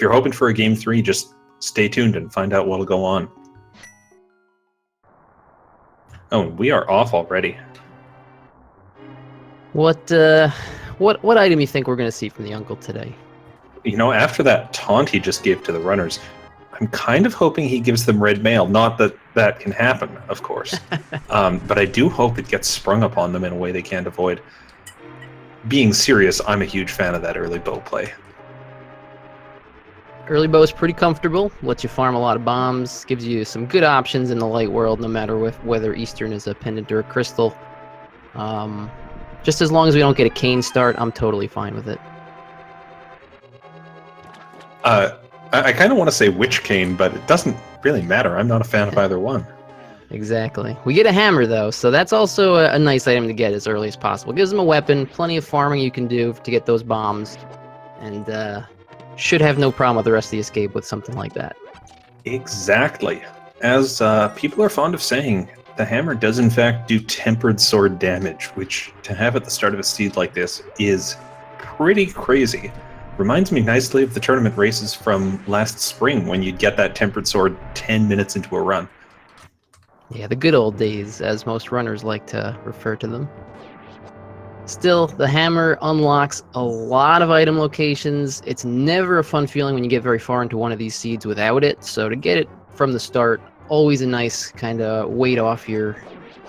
you're hoping for a game 3, just stay tuned and find out what'll go on. Oh, we are off already. What item you think we're going to see from the uncle today? You know, after that taunt he just gave to the runners, I'm kind of hoping he gives them red mail. Not that that can happen, of course. But I do hope it gets sprung upon them in a way they can't avoid. Being serious, I'm a huge fan of that early bow play. Early bow is pretty comfortable, lets you farm a lot of bombs, gives you some good options in the light world, no matter whether Eastern is a pendant or a crystal. Just as long as we don't get a cane start, I'm totally fine with it. I kind of want to say witch cane, but it doesn't really matter. I'm not a fan of either one. Exactly. We get a hammer, though, so that's also a nice item to get as early as possible. Gives them a weapon, plenty of farming you can do to get those bombs, and should have no problem with the rest of the escape with something like that. Exactly. As people are fond of saying, the hammer does in fact do tempered sword damage, which to have at the start of a seed like this is pretty crazy. Reminds me nicely of the tournament races from last spring when you'd get that tempered sword 10 minutes into a run. Yeah, the good old days, as most runners like to refer to them. Still, the hammer unlocks a lot of item locations. It's never a fun feeling when you get very far into one of these seeds without it, so to get it from the start, always a nice kind of weight off your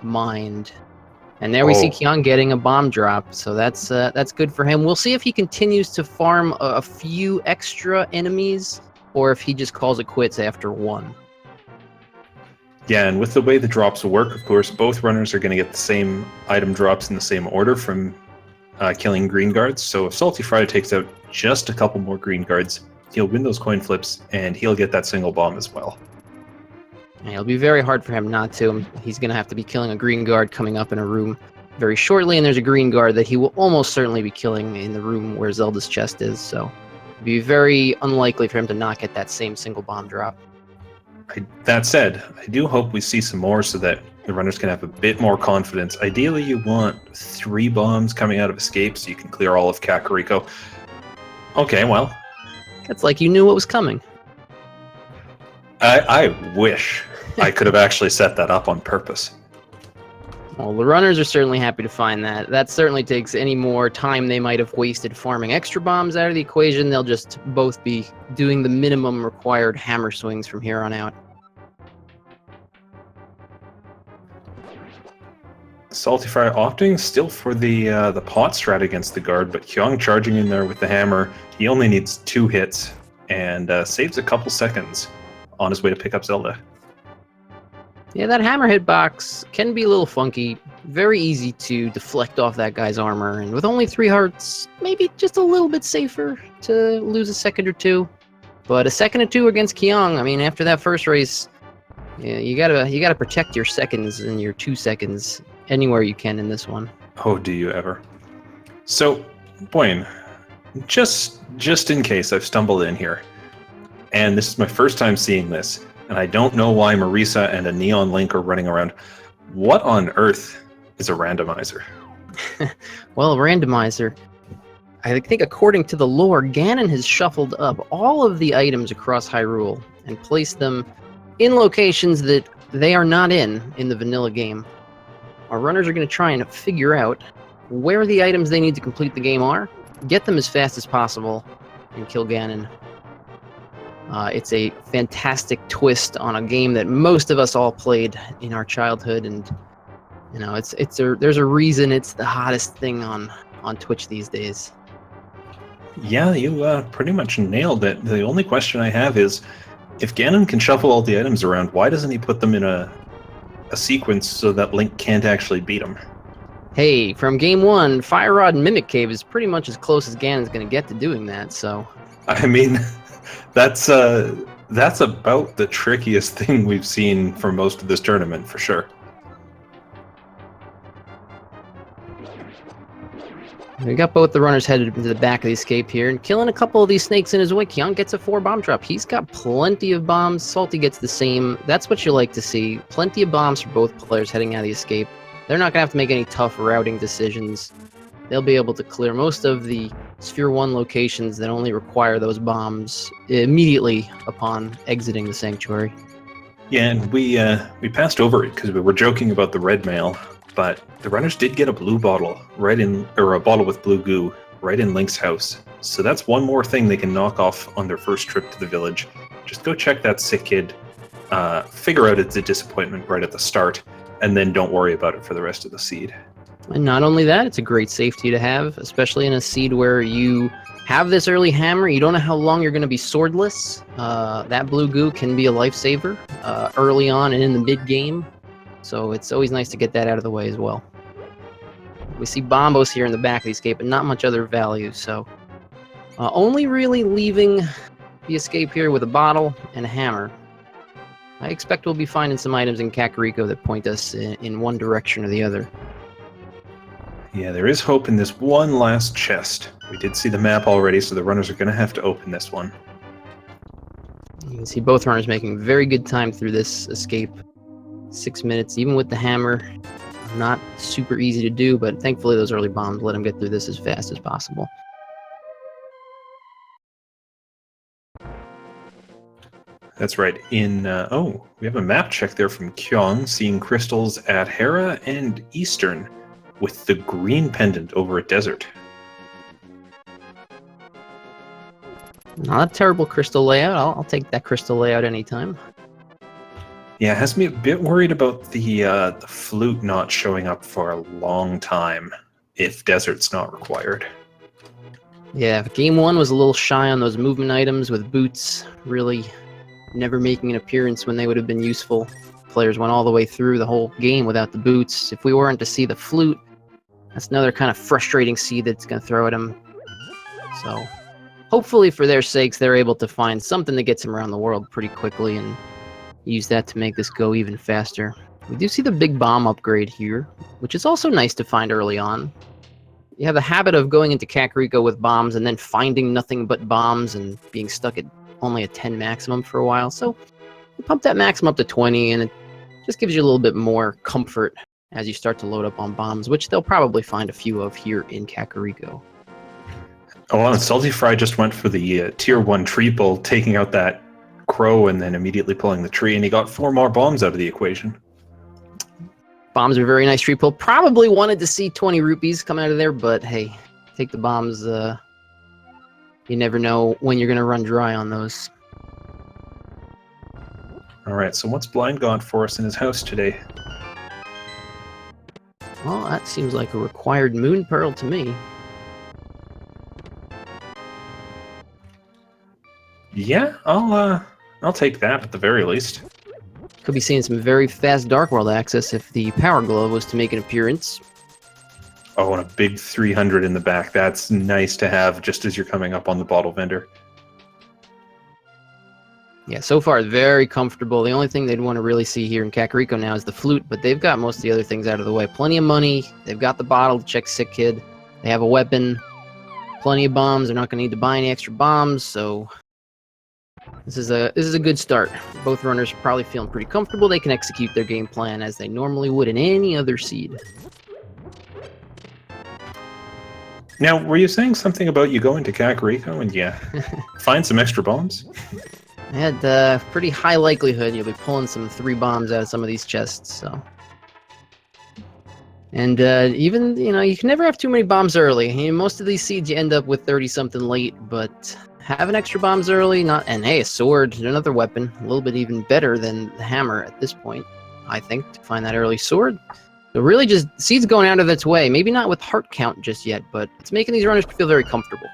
mind. And there we see Kyong getting a bomb drop, so that's good for him. We'll see if he continues to farm a few extra enemies, or if he just calls it quits after one. Yeah, and with the way the drops will work, of course, both runners are going to get the same item drops in the same order from killing green guards. So if saltyphry takes out just a couple more green guards, he'll win those coin flips, and he'll get that single bomb as well. And it'll be very hard for him not to. He's going to have to be killing a green guard coming up in a room very shortly, and there's a green guard that he will almost certainly be killing in the room where Zelda's chest is, so it'd be very unlikely for him to not get that same single bomb drop. That said, I do hope we see some more so that the runners can have a bit more confidence. Ideally, you want 3 bombs coming out of escape so you can clear all of Kakariko. Okay, well. It's like you knew what was coming. I wish I could have actually set that up on purpose. Well, the runners are certainly happy to find that. That certainly takes any more time they might have wasted farming extra bombs out of the equation. They'll just both be doing the minimum required hammer swings from here on out. saltyphry opting still for the pot strat against the guard, but Kyong charging in there with the hammer. He only needs 2 hits and saves a couple seconds on his way to pick up Zelda. Yeah, that hammer hitbox can be a little funky. Very easy to deflect off that guy's armor, and with only 3 hearts, maybe just a little bit safer to lose a second or 2. But a second or 2 against Kyong, I mean, after that first race, yeah, you gotta protect your seconds and your 2 seconds anywhere you can in this one. Oh, do you ever? So, Boyne, just in case I've stumbled in here, and this is my first time seeing this, and I don't know why Marisa and a Neon Link are running around. What on earth is a randomizer? Well, randomizer, I think according to the lore, Ganon has shuffled up all of the items across Hyrule and placed them in locations that they are not in the vanilla game. Our runners are going to try and figure out where the items they need to complete the game are, get them as fast as possible, and kill Ganon. It's a fantastic twist on a game that most of us all played in our childhood, and you know, there's a reason it's the hottest thing on Twitch these days. Yeah, you pretty much nailed it. The only question I have is, if Ganon can shuffle all the items around, why doesn't he put them in a sequence so that Link can't actually beat him? Hey, from game 1, Fire Rod and Mimic Cave is pretty much as close as Ganon's going to get to doing that, so... I mean, that's about the trickiest thing we've seen for most of this tournament, for sure. We got both the runners headed into the back of the escape here, and killing a couple of these snakes in his way. Kyong gets a 4 bomb drop. He's got plenty of bombs. Salty gets the same. That's what you like to see. Plenty of bombs for both players heading out of the escape. They're not going to have to make any tough routing decisions. they'll be able to clear most of the Sphere 1 locations that only require those bombs immediately upon exiting the Sanctuary. Yeah, and we passed over it because we were joking about the red mail, but the runners did get a blue bottle or a bottle with blue goo right in Link's house. So that's one more thing they can knock off on their first trip to the village. Just go check that sick kid, figure out it's a disappointment right at the start, and then don't worry about it for the rest of the seed. And not only that, it's a great safety to have, especially in a seed where you have this early hammer. You don't know how long you're going to be swordless. That blue goo can be a lifesaver early on and in the mid-game. So it's always nice to get that out of the way as well. We see bombos here in the back of the escape, but not much other value. So only really leaving the escape here with a bottle and a hammer. I expect we'll be finding some items in Kakariko that point us in one direction or the other. Yeah, there is hope in this one last chest. We did see the map already, so the runners are going to have to open this one. You can see both runners making very good time through this escape. 6 minutes, even with the hammer. Not super easy to do, but thankfully those early bombs let them get through this as fast as possible. That's right. We have a map check there from Kyong, seeing crystals at Hera and Eastern, with the green pendant over at Desert. Not a terrible crystal layout. I'll take that crystal layout anytime. Yeah, it has me a bit worried about the flute not showing up for a long time if Desert's not required. Yeah, game 1 was a little shy on those movement items, with boots really never making an appearance when they would have been useful. Players went all the way through the whole game without the boots. If we weren't to see the flute, that's another kind of frustrating seed that's going to throw at them. So hopefully for their sakes, they're able to find something that gets them around the world pretty quickly and use that to make this go even faster. We do see the big bomb upgrade here, which is also nice to find early on. You have a habit of going into Kakariko with bombs and then finding nothing but bombs and being stuck at only a 10 maximum for a while. So you pump that maximum up to 20 and it just gives you a little bit more comfort as you start to load up on bombs, which they'll probably find a few of here in Kakariko. Oh, and saltyphry just went for the tier 1 triple, taking out that crow and then immediately pulling the tree, and he got 4 more bombs out of the equation. Bombs are a very nice tree pull. Probably wanted to see 20 rupees come out of there, but hey, take the bombs. You never know when you're going to run dry on those. All right, so what's Blind got for us in his house today? Well, that seems like a required moon pearl to me. Yeah, I'll take that at the very least. Could be seeing some very fast Dark World access if the Power Glove was to make an appearance. Oh, and a big 300 in the back. That's nice to have just as you're coming up on the bottle vendor. Yeah, so far very comfortable. The only thing they'd want to really see here in Kakariko now is the flute, but they've got most of the other things out of the way. Plenty of money. They've got the bottle to check Sick Kid. They have a weapon. Plenty of bombs. They're not going to need to buy any extra bombs, so this is a good start. Both runners are probably feeling pretty comfortable. They can execute their game plan as they normally would in any other seed. Now, were you saying something about you going to Kakariko and find some extra bombs? I had pretty high likelihood you'll be pulling some 3 bombs out of some of these chests, so. And even, you can never have too many bombs early. Most of these seeds you end up with 30-something late, but having extra bombs early, and hey, a sword, another weapon, a little bit even better than the hammer at this point, I think, to find that early sword. So really just seeds going out of its way. Maybe not with heart count just yet, but it's making these runners feel very comfortable.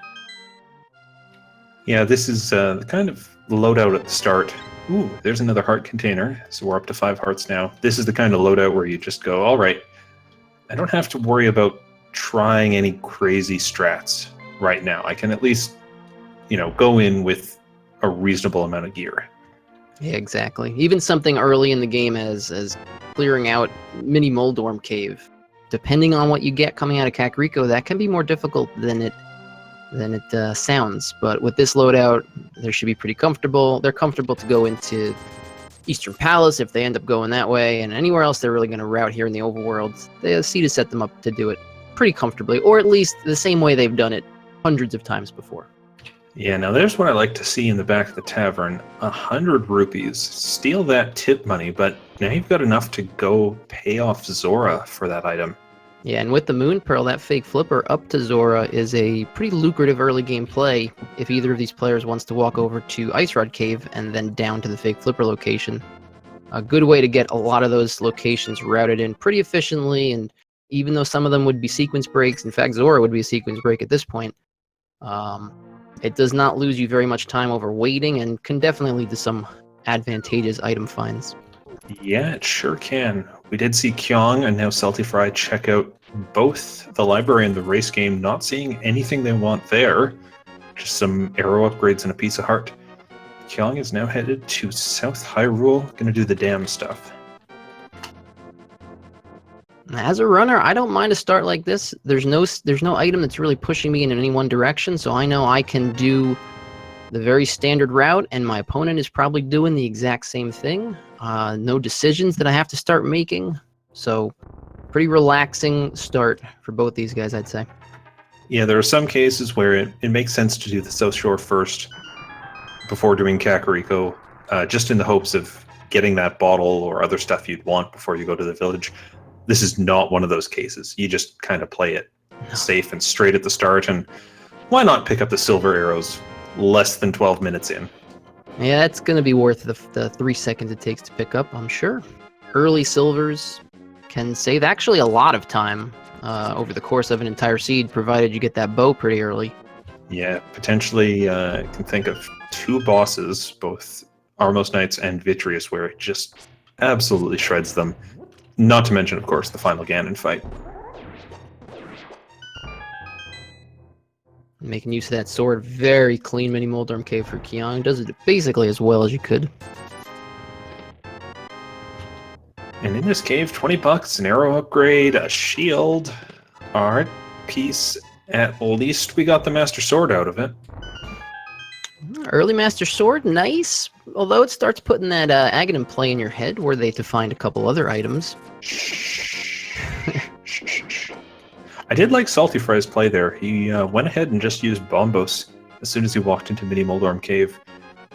Yeah, this is the kind of loadout at the start. Ooh, there's another heart container, so we're up to 5 hearts now. This is the kind of loadout where you just go, all right, I don't have to worry about trying any crazy strats right now. I can at least, go in with a reasonable amount of gear. Yeah, exactly. Even something early in the game as clearing out Mini Moldorm Cave. Depending on what you get coming out of Kakariko, that can be more difficult than it sounds. But with this loadout, they should be pretty comfortable. They're comfortable to go into Eastern Palace if they end up going that way, and anywhere else they're really going to route here in the Overworld. The seed has set them up to do it. pretty comfortably, or at least the same way they've done it hundreds of times before. Yeah, now there's what I like to see in the back of the tavern. 100 rupees. Steal that tip money, but now you've got enough to go pay off Zora for that item. Yeah, and with the Moon Pearl, that fake flipper up to Zora is a pretty lucrative early game play if either of these players wants to walk over to Ice Rod Cave and then down to the fake flipper location. A good way to get a lot of those locations routed in pretty efficiently, and even though some of them would be sequence breaks, in fact Zora would be a sequence break at this point, it does not lose you very much time over waiting and can definitely lead to some advantageous item finds. Yeah, it sure can. We did see Kyong and now saltyphry check out both the library and the race game, not seeing anything they want there. Just some arrow upgrades and a piece of heart. Kyong is now headed to South Hyrule, gonna do the damn stuff. As a runner, I don't mind a start like this. There's no item that's really pushing me in any one direction, so I know I can do the very standard route, and my opponent is probably doing the exact same thing. No decisions that I have to start making, so pretty relaxing start for both these guys, I'd say. Yeah, there are some cases where it makes sense to do the South Shore first before doing Kakariko, just in the hopes of getting that bottle or other stuff you'd want before you go to the village. This is not one of those cases. You just kind of play it safe and straight at the start, and why not pick up the silver arrows less than 12 minutes in? Yeah, that's going to be worth the 3 seconds it takes to pick up, I'm sure. Early silvers can save actually a lot of time over the course of an entire seed, provided you get that bow pretty early. Yeah, potentially can think of 2 bosses, both Armos Knights and Vitreous, where it just absolutely shreds them. Not to mention, of course, the final Ganon fight. Making use of that sword, very clean mini Moldorm Cave for Kyong. Does it basically as well as you could. And in this cave, 20 bucks, an arrow upgrade, a shield, art piece. At least we got the Master Sword out of it. Early Master Sword, nice. Although it starts putting that Aghanim play in your head, were they to find a couple other items. I did like saltyphry's play there. He went ahead and just used Bombos as soon as he walked into Mini Moldorm Cave.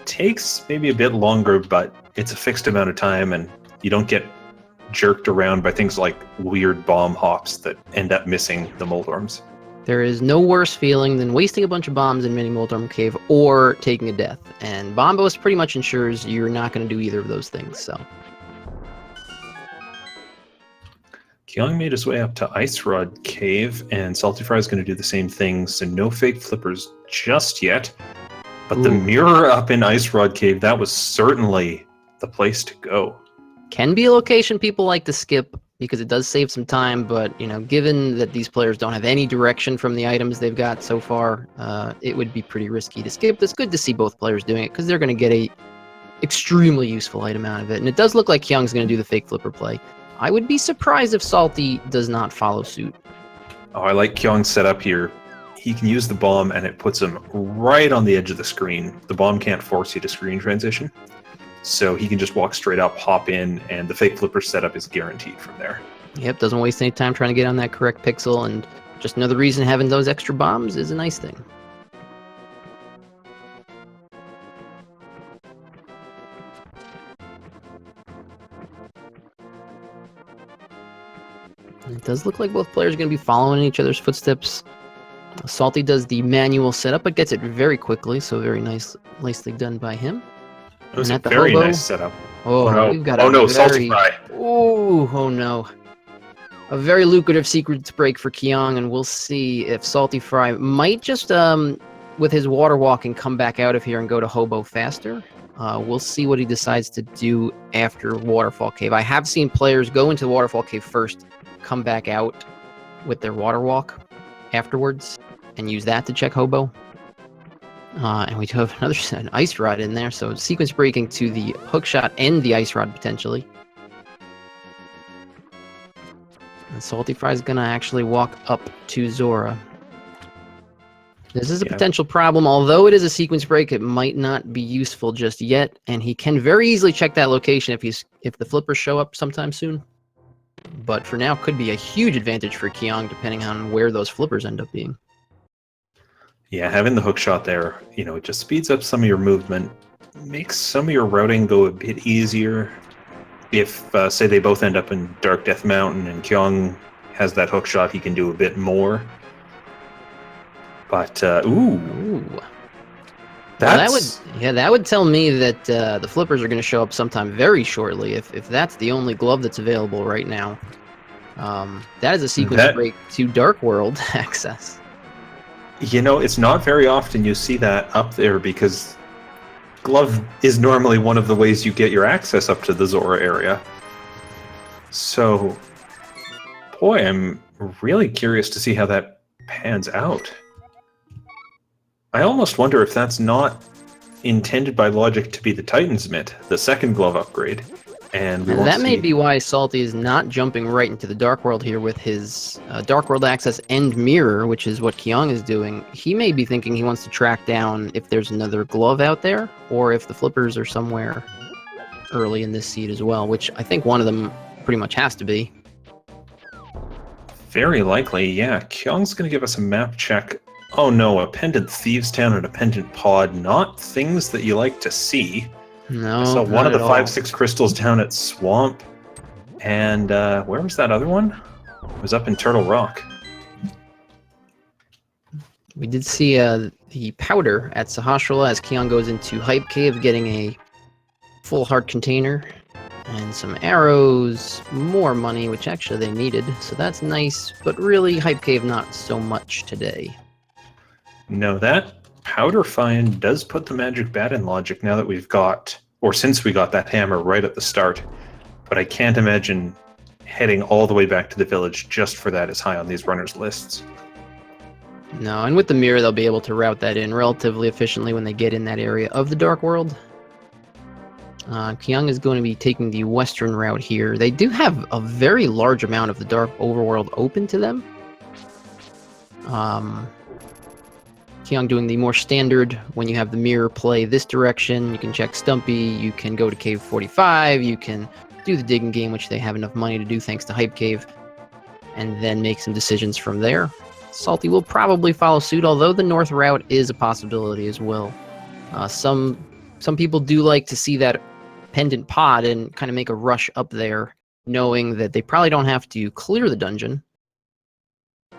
Takes maybe a bit longer, but it's a fixed amount of time, and you don't get jerked around by things like weird bomb hops that end up missing the Moldorms. There is no worse feeling than wasting a bunch of bombs in Mini Moldorm Cave or taking a death, and Bombos pretty much ensures you're not going to do either of those things, so... Kyong made his way up to Ice Rod Cave, and saltyphry is going to do the same thing, so no fake flippers just yet. But the mirror up in Ice Rod Cave, that was certainly the place to go. Can be a location people like to skip, because it does save some time, but, you know, given that these players don't have any direction from the items they've got so far, it would be pretty risky to skip. It's good to see both players doing it, because they're going to get a extremely useful item out of it, and it does look like Kyung's going to do the fake flipper play. I would be surprised if Salty does not follow suit. Oh, I like Kyong's setup here. He can use the bomb, and it puts him right on the edge of the screen. The bomb can't force you to screen transition, so he can just walk straight up, hop in, and the fake flipper setup is guaranteed from there. Yep, doesn't waste any time trying to get on that correct pixel, and just another reason having those extra bombs is a nice thing. It does look like both players are going to be following in each other's footsteps. Salty does the manual setup, but gets it very quickly, so very nicely done by him. It was a very nice setup. Oh, no, we've got saltyphry. Oh no. A very lucrative secrets break for Kyong, and we'll see if saltyphry might just, with his water walking, come back out of here and go to Hobo faster. We'll see what he decides to do after Waterfall Cave. I have seen players go into the Waterfall Cave first, come back out with their water walk afterwards, and use that to check Hobo. And we do have an Ice Rod in there, so sequence breaking to the hookshot and the Ice Rod potentially. And saltyphry is going to actually walk up to Zora. This is a potential problem. Although it is a sequence break, it might not be useful just yet, and he can very easily check that location if the flippers show up sometime soon. but for now could be a huge advantage for Kyong depending on where those flippers end up being. Yeah, having the hook shot there, it just speeds up some of your movement, makes some of your routing go a bit easier. If, say, they both end up in Dark Death Mountain and Kyong has that hook shot, he can do a bit more. But, ooh. Well, that would tell me that the flippers are going to show up sometime very shortly if that's the only glove that's available right now. That is a sequence break to Dark World access. It's not very often you see that up there because glove is normally one of the ways you get your access up to the Zora area. So, boy, I'm really curious to see how that pans out. I almost wonder if that's not intended by logic to be the Titan's Mitt, the second glove upgrade. And that may be why Salty is not jumping right into the Dark World here with his Dark World access and mirror, which is what Kyong is doing. He may be thinking he wants to track down if there's another glove out there, or if the flippers are somewhere early in this seed as well, which I think one of them pretty much has to be. Very likely, yeah. Kyong's going to give us a map check. Oh no, a Pendant Thieves Town and a Pendant Pod, not things that you like to see. No, I saw one of the 5-6 crystals down at Swamp, and where was that other one? It was up in Turtle Rock. We did see the powder at Sahasrahla as Kyong goes into Hype Cave, getting a full heart container and some arrows, more money, which actually they needed, so that's nice, but really Hype Cave not so much today. No, that powder find does put the magic bat in logic now that we've got, or since we got that hammer right at the start. But I can't imagine heading all the way back to the village just for that is high on these runners' lists. No, and with the mirror, they'll be able to route that in relatively efficiently when they get in that area of the Dark World. Kyong is going to be taking the western route here. They do have a very large amount of the Dark Overworld open to them. Kyong doing the more standard, when you have the mirror play this direction, you can check Stumpy, you can go to Cave 45, you can do the digging game, which they have enough money to do thanks to Hype Cave, and then make some decisions from there. Salty will probably follow suit, although the north route is a possibility as well. Some people do like to see that Pendant Pod and kind of make a rush up there, knowing that they probably don't have to clear the dungeon.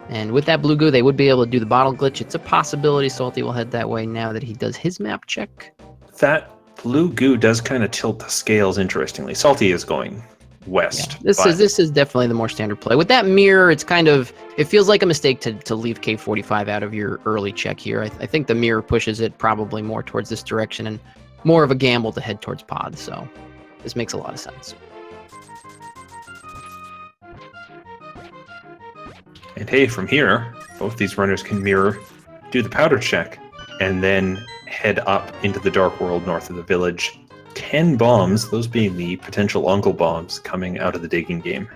And with that blue goo, they would be able to do the bottle glitch. It's a possibility Salty will head that way now that he does his map check. That blue goo does kind of tilt the scales, interestingly. Salty is going west. Yeah, this is definitely the more standard play. With that mirror, it feels like a mistake to leave Cave 45 out of your early check here. I think the mirror pushes it probably more towards this direction and more of a gamble to head towards Pod, so this makes a lot of sense. And hey, from here, both these runners can mirror, do the powder check, and then head up into the Dark World north of the village. 10 bombs, those being the potential uncle bombs coming out of the digging game.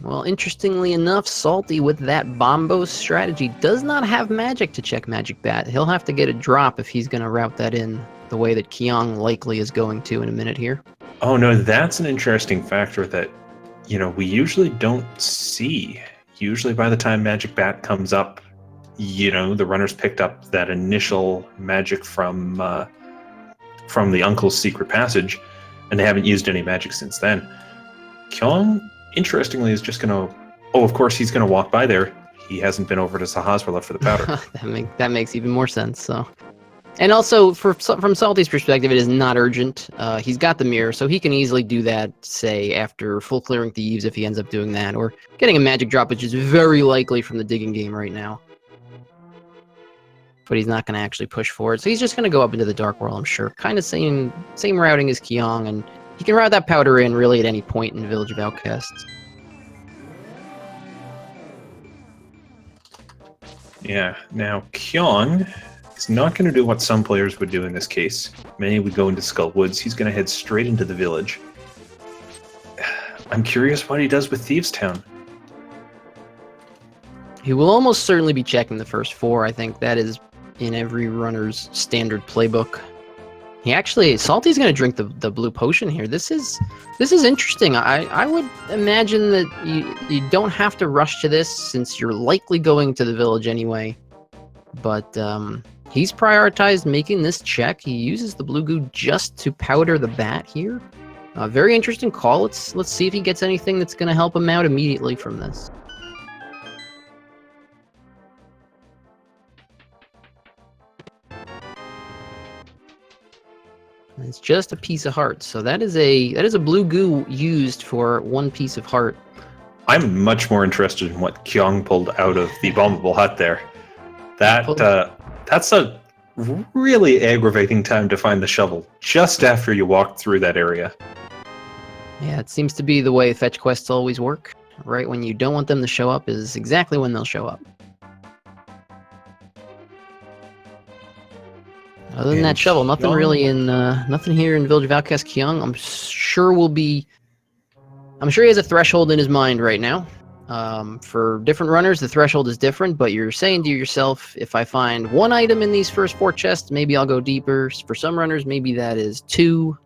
Well, interestingly enough, Salty with that Bombo strategy does not have magic to check Magic Bat. He'll have to get a drop if he's going to route that in the way that Kyong likely is going to in a minute here. Oh no, that's an interesting factor that, we usually don't see. Usually by the time Magic Bat comes up, the runners picked up that initial magic from the Uncle's Secret Passage, and they haven't used any magic since then. Kyong, interestingly, is just going to... Oh, of course, he's going to walk by there. He hasn't been over to Sahasrahla for the powder. that makes even more sense, so... And also, from Salty's perspective, it is not urgent. He's got the mirror, so he can easily do that, say, after full clearing thieves, if he ends up doing that, or getting a magic drop, which is very likely from the digging game right now. But he's not going to actually push forward, so he's just going to go up into the Dark World, I'm sure. Kind of same routing as Kyong, and he can route that powder in, really, at any point in Village of Outcasts. Yeah, now, Kyong... He's not going to do what some players would do in this case. Many would go into Skull Woods. He's going to head straight into the village. I'm curious what he does with Thieves Town. He will almost certainly be checking the first 4. I think that is in every runner's standard playbook. Salty's gonna drink the blue potion here. This is interesting. I would imagine that you don't have to rush to this since you're likely going to the village anyway. But he's prioritized making this check. He uses the blue goo just to powder the bat here. Very interesting call. Let's see if he gets anything that's gonna help him out immediately from this. It's just a piece of heart. So that is a blue goo used for one piece of heart. I'm much more interested in what Kyong pulled out of the bombable hut there. That's a really aggravating time to find the shovel, just after you walk through that area. Yeah, it seems to be the way fetch quests always work. Right when you don't want them to show up is exactly when they'll show up. Other than that shovel, nothing really nothing here in Village of Outcast Kyong. I'm sure he has a threshold in his mind right now. For different runners, the threshold is different, but you're saying to yourself, if I find one item in these first 4 chests, maybe I'll go deeper. For some runners, maybe that is 2.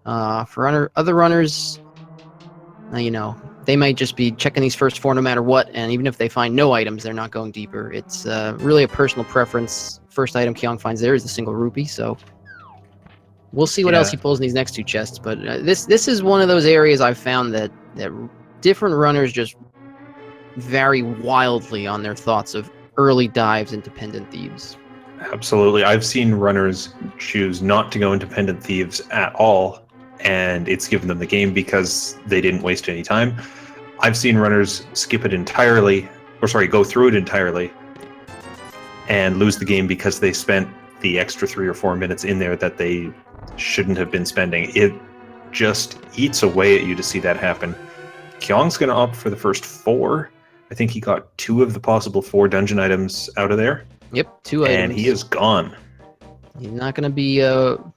For other runners, they might just be checking these first 4 no matter what, and even if they find no items, they're not going deeper. It's really a personal preference. First item Kyong finds there is the single rupee, so we'll see what else he pulls in these next 2 chests. But this is one of those areas I've found that different runners just vary wildly on their thoughts of early dives into Pendant Thieves. Absolutely. I've seen runners choose not to go into Pendant Thieves at all, and it's given them the game because they didn't waste any time. I've seen runners skip it entirely, go through it entirely, and lose the game because they spent the extra 3 or 4 minutes in there that they shouldn't have been spending. It just eats away at you to see that happen. Kyong's going to opt for the first 4. I think he got 2 of the possible 4 dungeon items out of there. Yep, 2 items. And he is gone. He's not going to be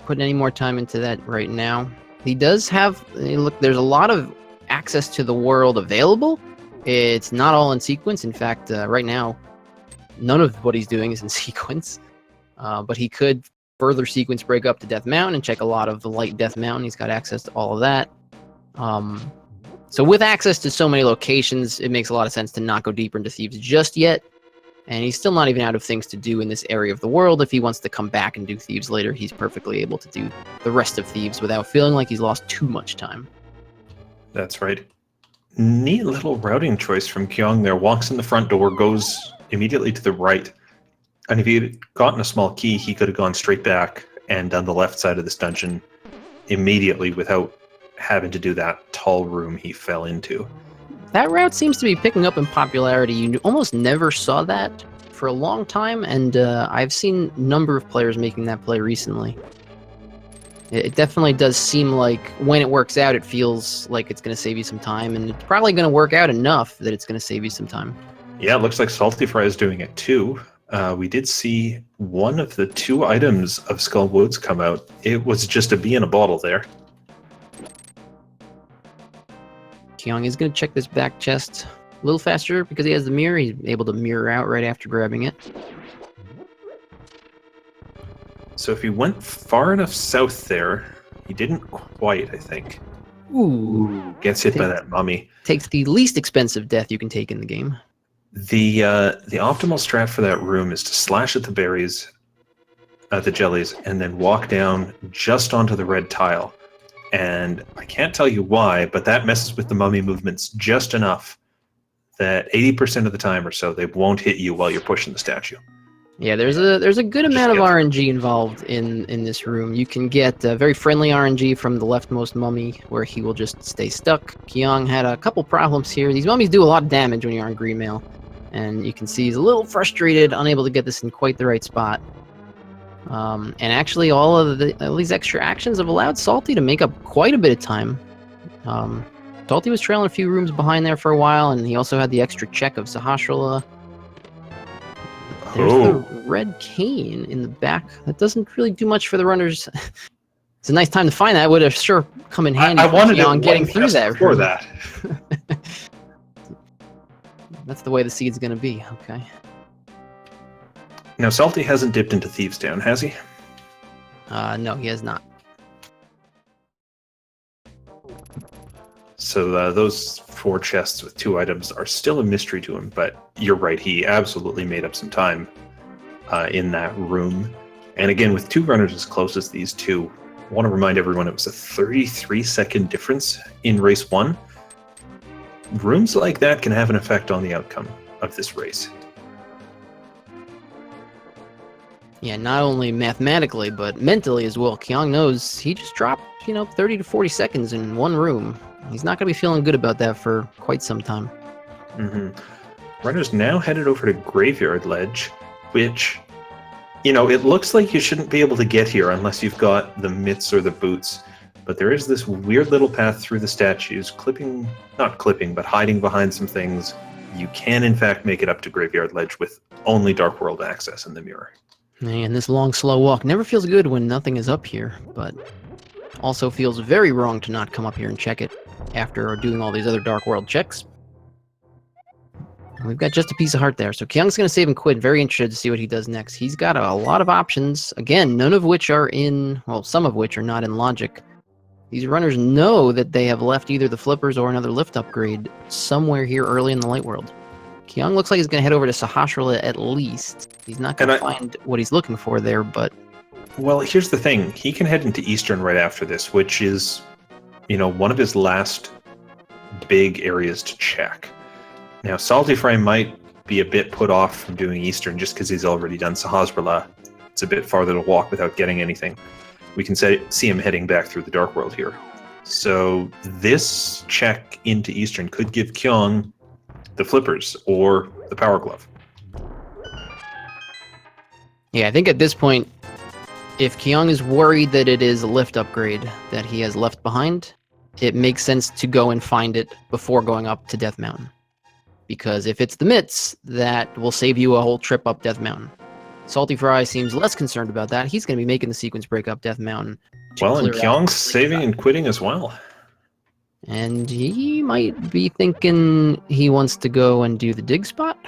putting any more time into that right now. He does have... Look, there's a lot of access to the world available. It's not all in sequence. In fact, right now, none of what he's doing is in sequence. But he could further sequence break up to Death Mountain and check a lot of the light Death Mountain. He's got access to all of that. So with access to so many locations, it makes a lot of sense to not go deeper into Thieves just yet. And he's still not even out of things to do in this area of the world. If he wants to come back and do Thieves later, he's perfectly able to do the rest of Thieves without feeling like he's lost too much time. That's right. Neat little routing choice from Kyong there. Walks in the front door, goes immediately to the right. And if he had gotten a small key, he could have gone straight back and done the left side of this dungeon immediately without having to do that tall room he fell into. That route seems to be picking up in popularity. You almost never saw that for a long time, and I've seen a number of players making that play recently. It definitely does seem like when it works out, it feels like it's going to save you some time, and it's probably going to work out enough that it's going to save you some time. Yeah, it looks like saltyphry is doing it too. We did see one of the 2 items of Skull Woods come out. It was just a bee in a bottle there. Kyong is going to check this back chest a little faster because he has the mirror. He's able to mirror out right after grabbing it. So if he went far enough south there, he didn't quite, I think. Ooh. Gets hit by that mummy. Takes the least expensive death you can take in the game. The optimal strat for that room is to slash at the berries, the jellies, and then walk down just onto the red tile. And I can't tell you why, but that messes with the mummy movements just enough that 80% of the time or so, they won't hit you while you're pushing the statue. Yeah, there's a good amount of RNG involved in this room. You can get very friendly RNG from the leftmost mummy, where he will just stay stuck. Kyong had a couple problems here. These mummies do a lot of damage when you're on green mail, and you can see he's a little frustrated, unable to get this in quite the right spot. And actually, all these extra actions have allowed Salty to make up quite a bit of time. Salty was trailing a few rooms behind there for a while, and he also had the extra check of Sahasrahla. There's the red cane in the back. That doesn't really do much for the runners. It's a nice time to find that. Would have sure come in handy on getting through that. For that. That's the way the seed's going to be. Okay. Now, Salty hasn't dipped into Thieves Town, has he? No, he has not. So those 4 chests with 2 items are still a mystery to him, but you're right, he absolutely made up some time in that room. And again, with 2 runners as close as these two, I want to remind everyone it was a 33-second difference in race 1. Rooms like that can have an effect on the outcome of this race. Yeah, not only mathematically, but mentally as well. Kyong knows he just dropped, 30 to 40 seconds in one room. He's not going to be feeling good about that for quite some time. Runners now headed over to Graveyard Ledge, which, it looks like you shouldn't be able to get here unless you've got the mitts or the boots. But there is this weird little path through the statues, not clipping, but hiding behind some things. You can, in fact, make it up to Graveyard Ledge with only Dark World access in the mirror. Man, this long, slow walk never feels good when nothing is up here, but also feels very wrong to not come up here and check it after doing all these other Dark World checks. We've got just a piece of heart there, so Kyung's going to save and quit. Very interested to see what he does next. He's got a lot of options, again, none of which are some of which are not in logic. These runners know that they have left either the flippers or another lift upgrade somewhere here early in the light world. Kyung looks like he's going to head over to Sahasrara at least. He's not going to find what he's looking for there, but... Well, here's the thing. He can head into Eastern right after this, which is, one of his last big areas to check. Now, saltyphry might be a bit put off from doing Eastern just because he's already done Sahasrara. It's a bit farther to walk without getting anything. We can see him heading back through the Dark World here. So this check into Eastern could give Kyung the flippers or the Power Glove. Yeah, I think at this point, if Kyung is worried that it is a lift upgrade that he has left behind, it makes sense to go and find it before going up to Death Mountain. Because if it's the mitts, that will save you a whole trip up Death Mountain. saltyphry seems less concerned about that. He's going to be making the sequence break up Death Mountain. Well, and Kyung's saving and quitting as well. And he might be thinking he wants to go and do the dig spot?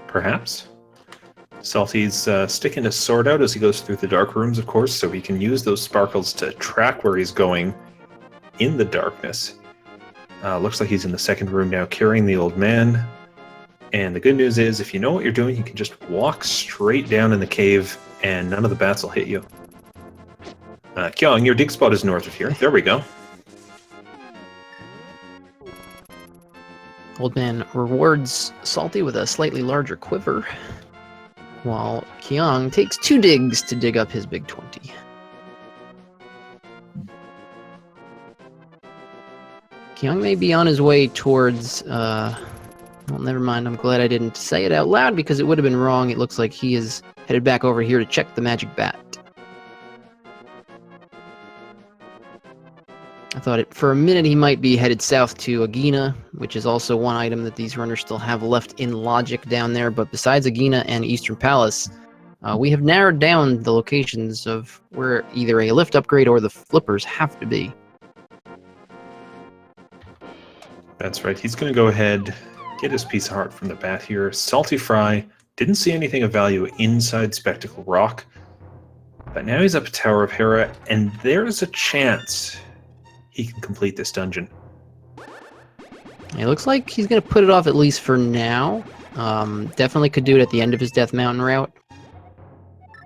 Perhaps. Salty's sticking his sword out as he goes through the dark rooms, of course, so he can use those sparkles to track where he's going in the darkness. Looks like he's in the second room now, carrying the old man. And the good news is, if you know what you're doing, you can just walk straight down in the cave, and none of the bats will hit you. Kyung, your dig spot is north of here. There we go. Old man rewards Salty with a slightly larger quiver, while Kyung takes 2 digs to dig up his big 20. Kyung may be on his way towards, well, never mind, I'm glad I didn't say it out loud because it would have been wrong. It looks like he is headed back over here to check the magic bat. I thought for a minute he might be headed south to Agina, which is also one item that these runners still have left in logic down there. But besides Agina and Eastern Palace, we have narrowed down the locations of where either a lift upgrade or the flippers have to be. That's right. He's going to go ahead, get his piece of heart from the bat here. saltyphry didn't see anything of value inside Spectacle Rock, but now he's up at Tower of Hera, and there's a chance he can complete this dungeon. It looks like he's going to put it off at least for now. Definitely could do it at the end of his Death Mountain route.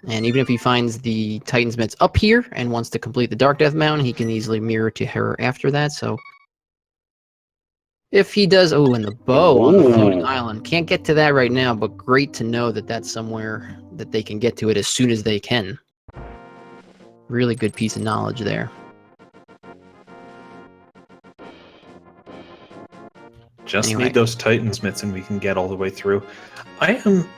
And even if he finds the Titan's Mitts up here and wants to complete the Dark Death Mountain, he can easily mirror to Hera after that. So if he does... Oh, and the bow on the floating island. Can't get to that right now, but great to know that that's somewhere that they can get to it as soon as they can. Really good piece of knowledge there. Just need those Titan's Mitts and we can get all the way through. I am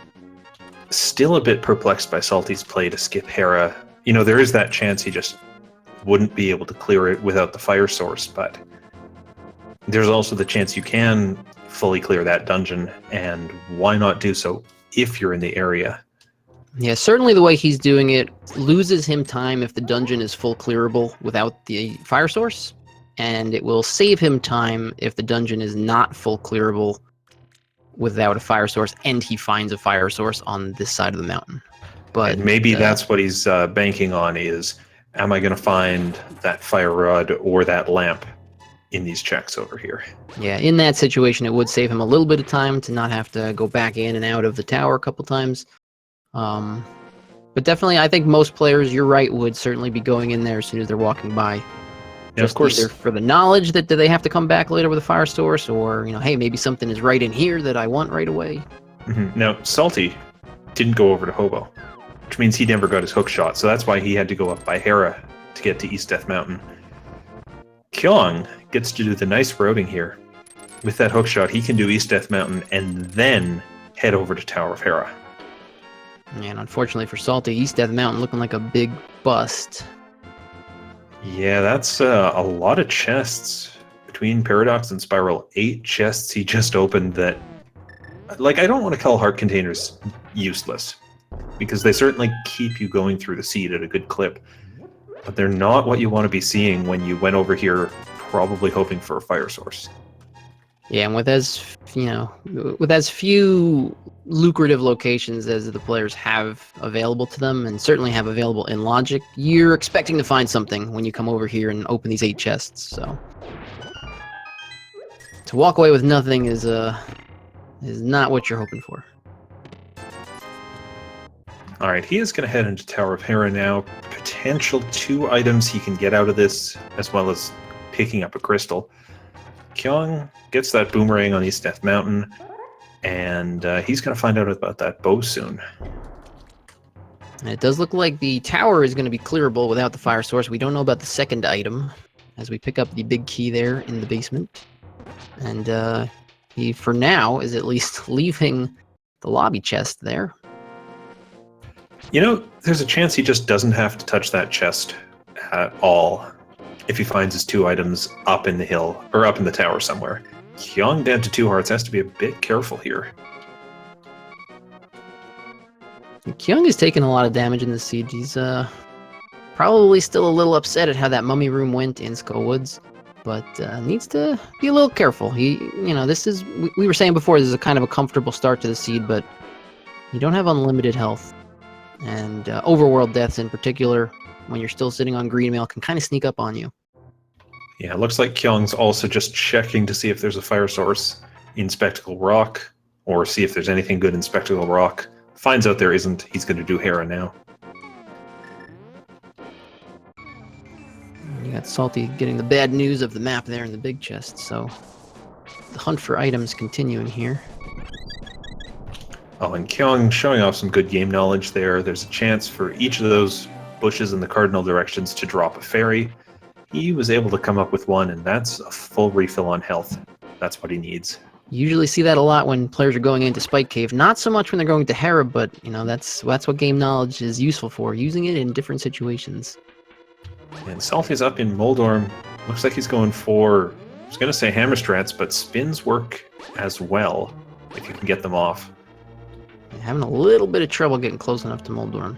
still a bit perplexed by Salty's play to skip Hera. There is that chance he just wouldn't be able to clear it without the fire source, but there's also the chance you can fully clear that dungeon, and why not do so if you're in the area? Yeah, certainly the way he's doing it loses him time if the dungeon is full clearable without the fire source. And it will save him time if the dungeon is not full clearable without a fire source, and he finds a fire source on this side of the mountain. But and maybe that's what he's banking on is, am I going to find that fire rod or that lamp in these checks over here? Yeah, in that situation, it would save him a little bit of time to not have to go back in and out of the tower a couple times. But definitely, I think most players, you're right, would certainly be going in there as soon as they're walking by. Yeah, of course. Either for the knowledge that do they have to come back later with a fire source, or, hey, maybe something is right in here that I want right away. Now, Salty didn't go over to Hobo, which means he never got his hook shot, so that's why he had to go up by Hera to get to East Death Mountain. Kyong gets to do the nice routing here. With that hook shot, he can do East Death Mountain and then head over to Tower of Hera. And unfortunately for Salty, East Death Mountain looking like a big bust. Yeah, that's a lot of chests between Paradox and Spiral. 8 chests he just opened that... Like, I don't want to call heart containers useless, because they certainly keep you going through the seed at a good clip. But they're not what you want to be seeing when you went over here probably hoping for a fire source. Yeah, and with as few lucrative locations as the players have available to them, and certainly have available in Logic, you're expecting to find something when you come over here and open these 8 chests. So to walk away with nothing is not what you're hoping for. All right, he is going to head into Tower of Hera now. Potential 2 items he can get out of this, as well as picking up a crystal. Kyong gets that boomerang on East Death Mountain, and he's going to find out about that bow soon. And it does look like the tower is going to be clearable without the fire source. We don't know about the second item, as we pick up the big key there in the basement. And he, for now, is at least leaving the lobby chest there. You know, there's a chance he just doesn't have to touch that chest at all if he finds his 2 items up in the hill, or up in the tower somewhere. Kyong down to 2 hearts has to be a bit careful here. Kyung is taking a lot of damage in this siege. He's probably still a little upset at how that mummy room went in Skull Woods, but needs to be a little careful. This is, we were saying before, this is a kind of a comfortable start to the seed, but you don't have unlimited health. And overworld deaths in particular, when you're still sitting on green mail, can kind of sneak up on you. Yeah, it looks like Kyong's also just checking to see if there's a fire source in Spectacle Rock, or see if there's anything good in Spectacle Rock. Finds out there isn't, he's going to do Hera now. You got Salty getting the bad news of the map there in the big chest, so the hunt for items continuing here. Oh, and Kyong showing off some good game knowledge there. There's a chance for each of those bushes in the cardinal directions to drop a fairy. He was able to come up with one, and that's a full refill on health. That's what he needs. You usually see that a lot when players are going into Spike Cave. Not so much when they're going to Hera, but that's what game knowledge is useful for, using it in different situations. And Salty's up in Moldorm. Looks like he's going for, I was going to say hammer strats, but spins work as well, if you can get them off. Having a little bit of trouble getting close enough to Moldorm.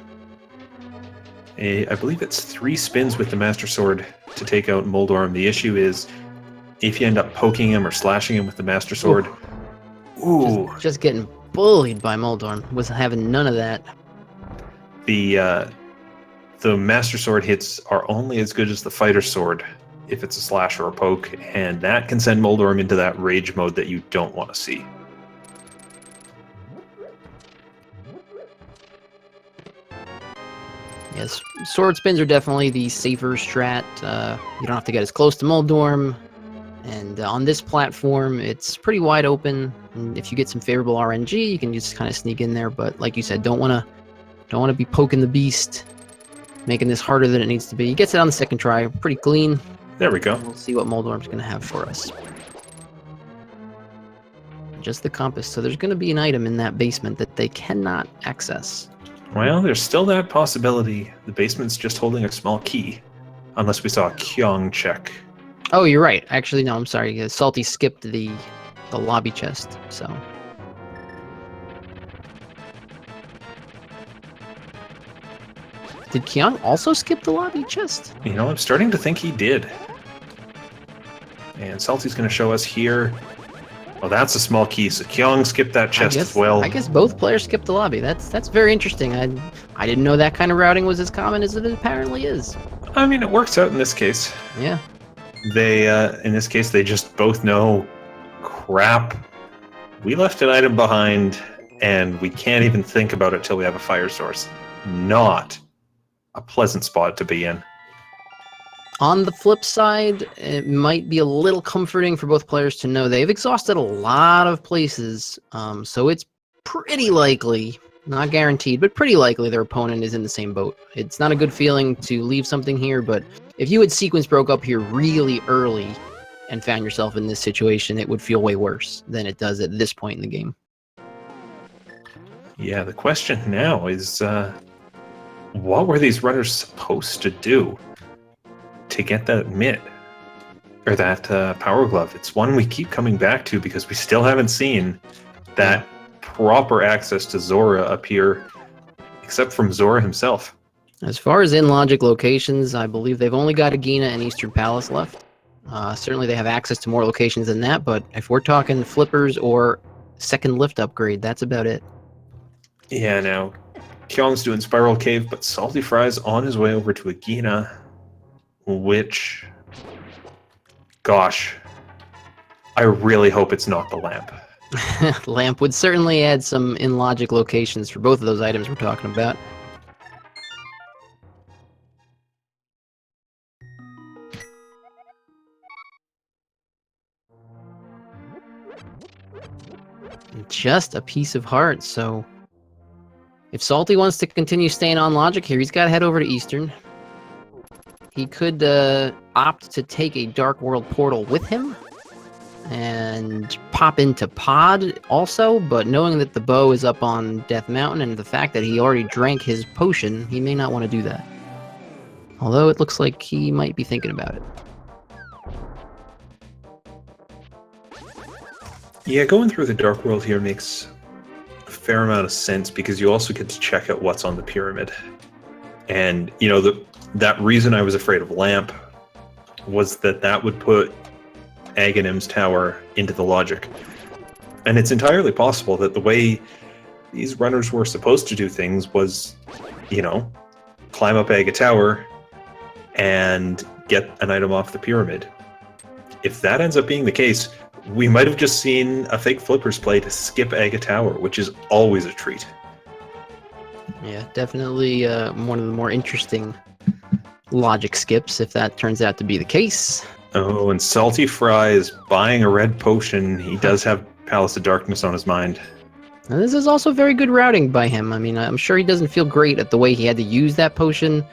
I believe it's 3 spins with the Master Sword to take out Moldorm. The issue is, if you end up poking him or slashing him with the Master Sword, Just getting bullied by Moldorm. Was having none of that. The Master Sword hits are only as good as the Fighter Sword if it's a slash or a poke, and that can send Moldorm into that rage mode that you don't want to see. Yes, sword spins are definitely the safer strat. You don't have to get as close to Moldorm. And on this platform, it's pretty wide open. And if you get some favorable RNG, you can just kind of sneak in there. But like you said, don't want to be poking the beast, making this harder than it needs to be. He gets it on the second try, pretty clean. There we go. We'll see what Moldorm's going to have for us. Just the compass. So there's going to be an item in that basement that they cannot access. Well, there's still that possibility. The basement's just holding a small key. Unless we saw a Kyong check. Oh, you're right. Actually, no, I'm sorry. Salty skipped the lobby chest, so... Did Kyong also skip the lobby chest? I'm starting to think he did. And Salty's going to show us here. Oh, that's a small key, so Kyong skipped that chest as well. I guess both players skipped the lobby. That's very interesting. I didn't know that kind of routing was as common as it apparently is. I mean, it works out in this case. Yeah. They, in this case, they just both know, crap, we left an item behind, and we can't even think about it till we have a fire source. Not a pleasant spot to be in. On the flip side, it might be a little comforting for both players to know they've exhausted a lot of places, so it's pretty likely, not guaranteed, but pretty likely their opponent is in the same boat. It's not a good feeling to leave something here, but if you had sequence broke up here really early and found yourself in this situation, it would feel way worse than it does at this point in the game. Yeah, the question now is, what were these runners supposed to do to get that mid? Or that power glove? It's one we keep coming back to because we still haven't seen that proper access to Zora appear, except from Zora himself. As far as in-logic locations, I believe they've only got Agina and Eastern Palace left. Certainly they have access to more locations than that, but if we're talking flippers or second lift upgrade, that's about it. Yeah, now, Kyong's doing Spiral Cave, but saltyphry's on his way over to Agina, which, gosh, I really hope it's not the lamp. Lamp would certainly add some in-logic locations for both of those items we're talking about. Just a piece of heart, so if Salty wants to continue staying on logic here, he's got to head over to Eastern. He could opt to take a Dark World portal with him and pop into Pod also, but knowing that the bow is up on Death Mountain and the fact that he already drank his potion, he may not want to do that. Although it looks like he might be thinking about it. Yeah, going through the Dark World here makes a fair amount of sense because you also get to check out what's on the pyramid. And, you know, that reason I was afraid of Lamp was that would put Aghanim's tower into the logic. And it's entirely possible that the way these runners were supposed to do things was, you know, climb up Aga Tower and get an item off the pyramid. If that ends up being the case, we might have just seen a fake flippers play to skip Aga Tower, which is always a treat. Yeah, definitely one of the more interesting logic skips if that turns out to be the case. Oh, and saltyphry is buying a red potion. He does have Palace of Darkness on his mind. Now, this is also very good routing by him. I mean, I'm sure he doesn't feel great at the way he had to use that potion.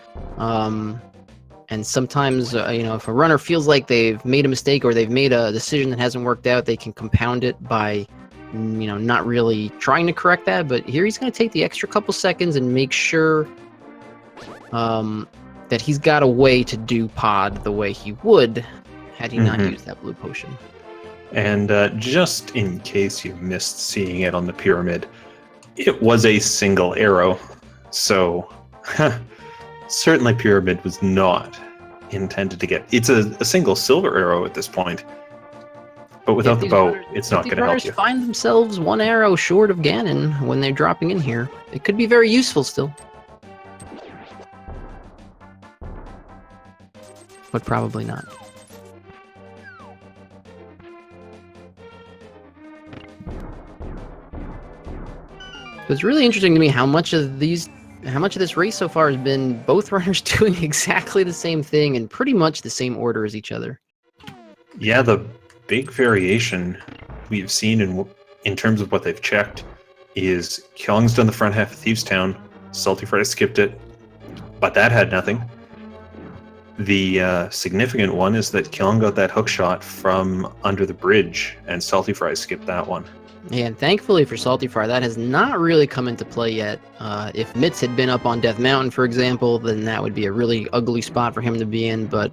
And sometimes, you know, if a runner feels like they've made a mistake or they've made a decision that hasn't worked out, they can compound it by, you know, not really trying to correct that. But here he's going to take the extra couple seconds and make sure that he's got a way to do Pod the way he would had he not used that blue potion. And just in case you missed seeing it on the pyramid, it was a single arrow. So certainly pyramid was not intended to get... It's a single silver arrow at this point. But without the bow, it's not going to help you. Find themselves one arrow short of Ganon when they're dropping in here. It could be very useful still. But probably not. It's really interesting to me how much of this race so far has been both runners doing exactly the same thing in pretty much the same order as each other. Yeah, the big variation we've seen in terms of what they've checked is Kyong's done the front half of Thieves Town, saltyphry skipped it, but that had nothing. The significant one is that Kyong got that hook shot from under the bridge, and saltyphry skipped that one. Yeah, and thankfully for saltyphry, that has not really come into play yet. If Mitz had been up on Death Mountain, for example, then that would be a really ugly spot for him to be in, but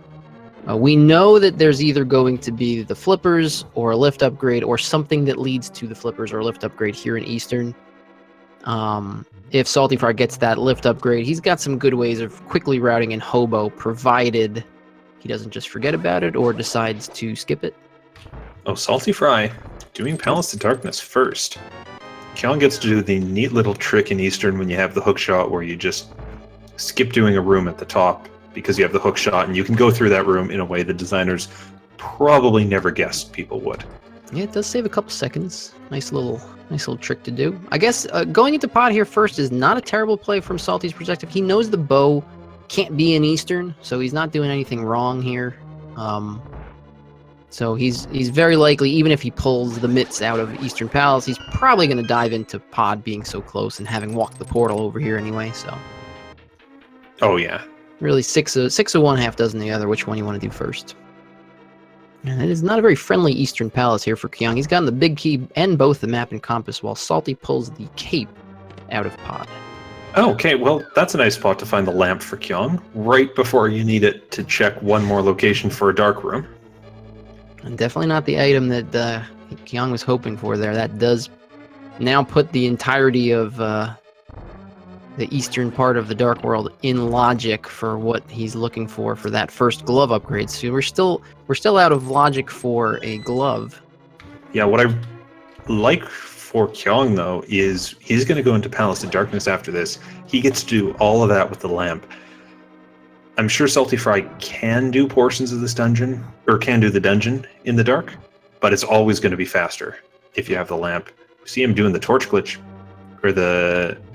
we know that there's either going to be the flippers or a lift upgrade or something that leads to the flippers or lift upgrade here in Eastern. If saltyphry gets that lift upgrade, he's got some good ways of quickly routing in Hobo, provided he doesn't just forget about it or decides to skip it. Oh, saltyphry doing Palace of Darkness first. Kyong gets to do the neat little trick in Eastern when you have the hook shot where you just skip doing a room at the top because you have the hook shot and you can go through that room in a way the designers probably never guessed people would. Yeah, it does save a couple seconds. Nice little trick to do. I guess going into pod here first is not a terrible play from Salty's perspective. He knows the bow can't be in Eastern, so he's not doing anything wrong here. So he's very likely, even if he pulls the mitts out of Eastern Palace, he's probably going to dive into pod being so close and having walked the portal over here anyway. So. Oh yeah. Really, six of one, half dozen the other. Which one you want to do first? And it is not a very friendly Eastern Palace here for Kyong. He's gotten the big key and both the map and compass, while Salty pulls the cape out of pod. Oh, okay, well, that's a nice spot to find the lamp for Kyong, right before you need it to check one more location for a dark room. And definitely not the item that Kyong was hoping for there. That does now put the entirety of the eastern part of the Dark World in logic for what he's looking for that first glove upgrade. So we're still out of logic for a glove. Yeah, what I like for Kyong though is he's going to go into Palace of Darkness after this. He gets to do all of that with the lamp. I'm sure saltyphry can do portions of this dungeon, or can do the dungeon in the dark, but it's always going to be faster if you have the lamp. See him doing the torch glitch, or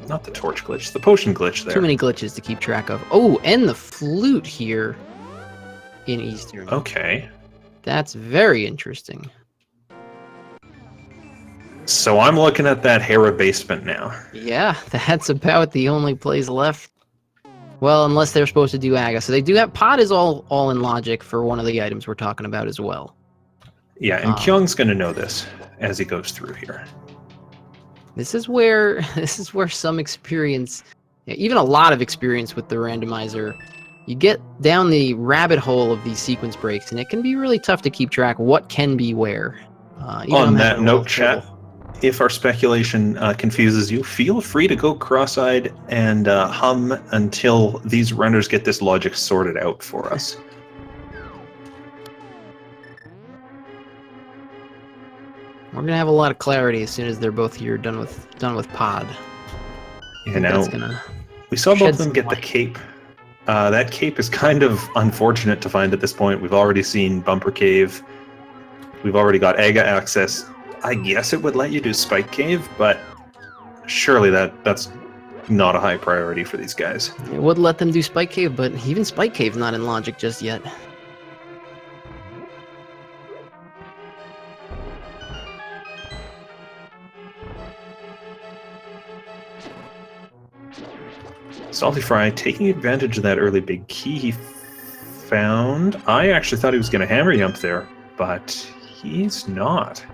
not the torch glitch, the potion glitch there. Too many glitches to keep track of. Oh, and the flute here in Eastern. Okay. That's very interesting. So I'm looking at that Hera basement now. Yeah, that's about the only place left. Well, unless they're supposed to do Aga. So they do have... Pod is all in logic for one of the items we're talking about as well. Yeah, and Kyong's going to know this as he goes through here. This is where some experience, even a lot of experience with the randomizer, you get down the rabbit hole of these sequence breaks, and it can be really tough to keep track what can be where. On that note, chat, if our speculation confuses you, feel free to go cross-eyed and hum until these runners get this logic sorted out for us. We're gonna have a lot of clarity as soon as they're both here done with pod. Yeah, now we saw both of them get the cape. That cape is kind of unfortunate to find at this point. We've already seen Bumper Cave. We've already got Aga access. I guess it would let you do Spike Cave, but surely that's not a high priority for these guys. It would let them do Spike Cave, but even Spike Cave's not in logic just yet. saltyphry taking advantage of that early big key he found. I actually thought he was going to hammer jump there, but he's not.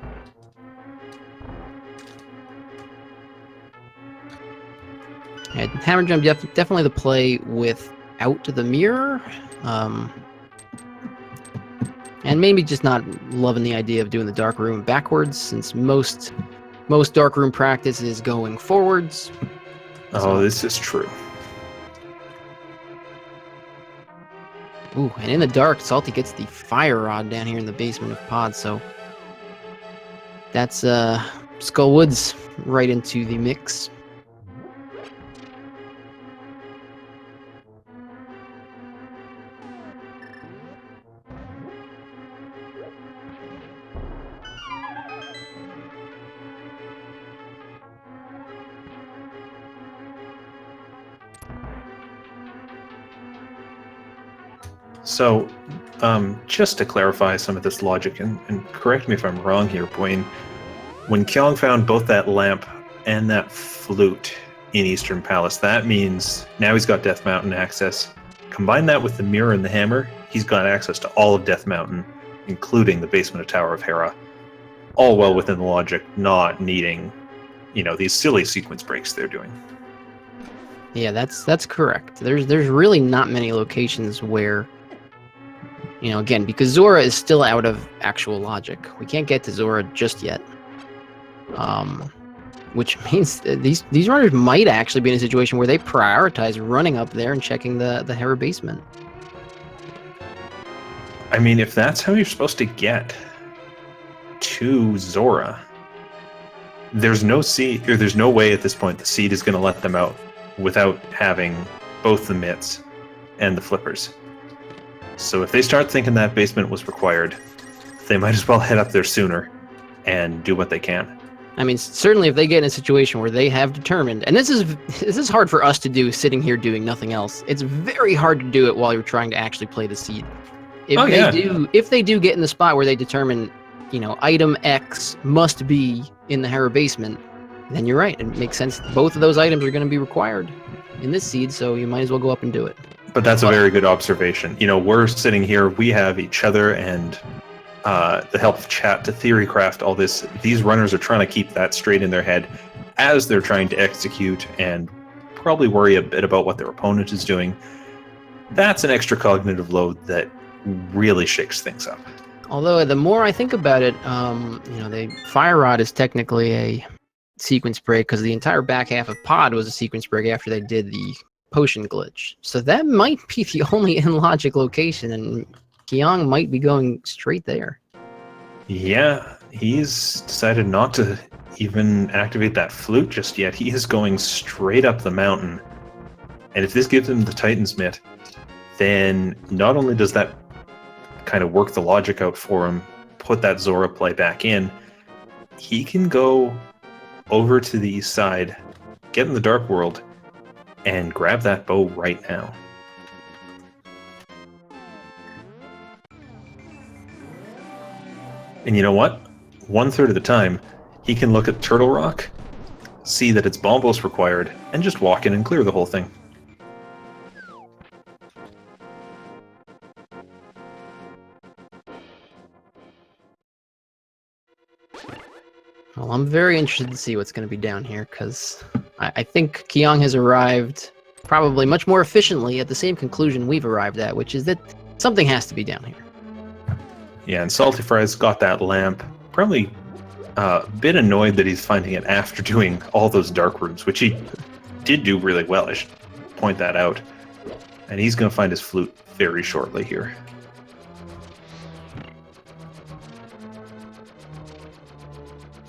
Yeah, hammer jump definitely the play without the mirror, and maybe just not loving the idea of doing the dark room backwards, since most dark room practice is going forwards. Oh, this is true. Ooh, and in the dark, Salty gets the fire rod down here in the basement of pod, so that's Skull Woods right into the mix. So, just to clarify some of this logic, and correct me if I'm wrong here, Bwayne, when Kyong found both that lamp and that flute in Eastern Palace, that means now he's got Death Mountain access. Combine that with the mirror and the hammer, he's got access to all of Death Mountain, including the basement of Tower of Hera. All well within the logic, not needing, these silly sequence breaks they're doing. Yeah, that's correct. There's really not many locations where, again, because Zora is still out of actual logic. We can't get to Zora just yet. Which means that these runners might actually be in a situation where they prioritize running up there and checking the Hera basement. I mean, if that's how you're supposed to get to Zora, there's no seed, or there's no way at this point the seed is going to let them out without having both the mitts and the flippers. So if they start thinking that basement was required, they might as well head up there sooner and do what they can. I mean, certainly if they get in a situation where they have determined, and this is hard for us to do sitting here doing nothing else. It's very hard to do it while you're trying to actually play the seed. If they do get in the spot where they determine, item X must be in the Hera basement, then you're right. It makes sense. Both of those items are going to be required in this seed, so you might as well go up and do it. But that's a very good observation. We're sitting here, we have each other and the help of chat to theorycraft all this. These runners are trying to keep that straight in their head as they're trying to execute and probably worry a bit about what their opponent is doing. That's an extra cognitive load that really shakes things up. Although the more I think about it, the Fire Rod is technically a sequence break because the entire back half of Pod was a sequence break after they did the potion glitch. So that might be the only in-logic location, and Kyong might be going straight there. Yeah, he's decided not to even activate that flute just yet. He is going straight up the mountain. And if this gives him the Titan's Mitt, then not only does that kind of work the logic out for him, put that Zora play back in, he can go over to the east side, get in the Dark World, and grab that bow right now. And you know what? 1/3 of the time, he can look at Turtle Rock, see that it's Bombos required, and just walk in and clear the whole thing. Well, I'm very interested to see what's going to be down here, because I think Kyong has arrived probably much more efficiently at the same conclusion we've arrived at, which is that something has to be down here. Yeah, and saltyphry's got that lamp. Probably a bit annoyed that he's finding it after doing all those dark rooms, which he did do really well, I should point that out. And he's going to find his flute very shortly here.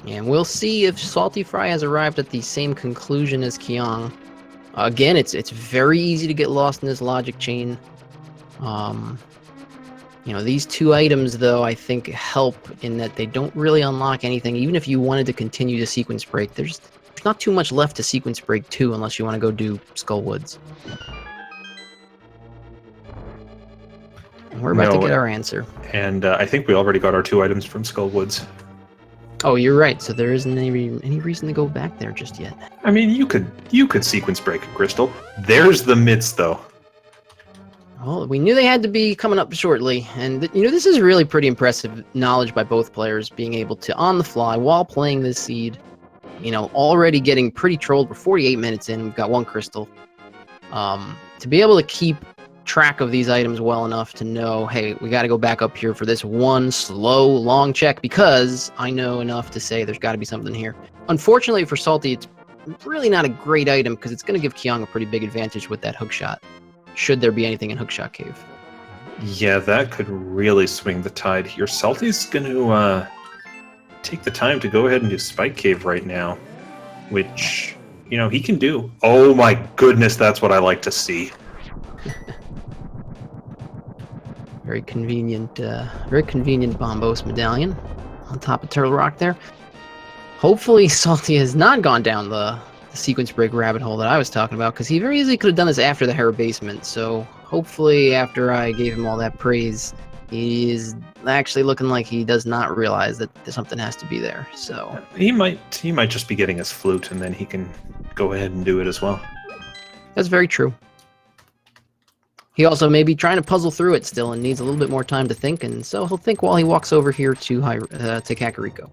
And we'll see if saltyphry has arrived at the same conclusion as Kyong. Again, it's very easy to get lost in this logic chain. These two items, though, I think help in that they don't really unlock anything. Even if you wanted to continue to sequence break, there's not too much left to sequence break to unless you want to go do Skullwoods. And we're about to get our answer. And I think we already got our 2 items from Skullwoods. Oh, you're right. So there isn't any reason to go back there just yet. I mean, you could sequence break a crystal. There's the mitts, though. Well, we knew they had to be coming up shortly, and this is really pretty impressive knowledge by both players, being able to, on the fly, while playing this seed, already getting pretty trolled. We're 48 minutes in, we've got 1 crystal. To be able to keep track of these items well enough to know, hey, we got to go back up here for this one slow, long check, because I know enough to say there's got to be something here. Unfortunately for Salty, it's really not a great item, because it's going to give Kyong a pretty big advantage with that hookshot, should there be anything in Hookshot Cave. Yeah, that could really swing the tide here. Salty's going to take the time to go ahead and do Spike Cave right now, which, he can do. Oh my goodness, that's what I like to see. Very convenient Bombos medallion on top of Turtle Rock there. Hopefully Salty has not gone down the sequence break rabbit hole that I was talking about, because he very easily could have done this after the Hera basement. So hopefully after I gave him all that praise, he is actually looking like he does not realize that something has to be there. So he might just be getting his flute, and then he can go ahead and do it as well. That's very true. He also may be trying to puzzle through it still and needs a little bit more time to think, and so he'll think while he walks over here to Kakariko.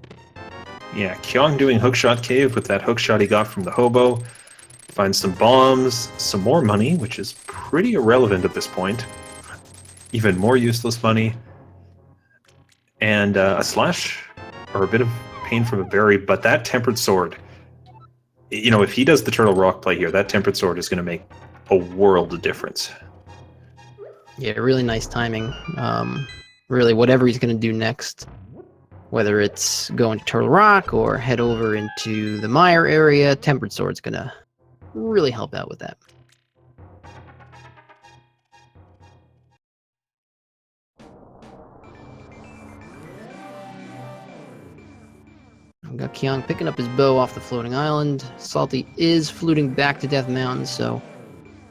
Yeah, Kyong doing Hookshot Cave with that hookshot he got from the hobo. Finds some bombs, some more money, which is pretty irrelevant at this point. Even more useless money. And a slash, or a bit of pain from a berry, but that Tempered Sword, if he does the Turtle Rock play here, that Tempered Sword is going to make a world of difference. Yeah, really nice timing. Really, whatever he's going to do next, Whether it's going to Turtle Rock or head over into the Mire area, Tempered Sword's gonna really help out with that. We've got Kyong picking up his bow off the floating island. Salty is fluting back to Death Mountain, so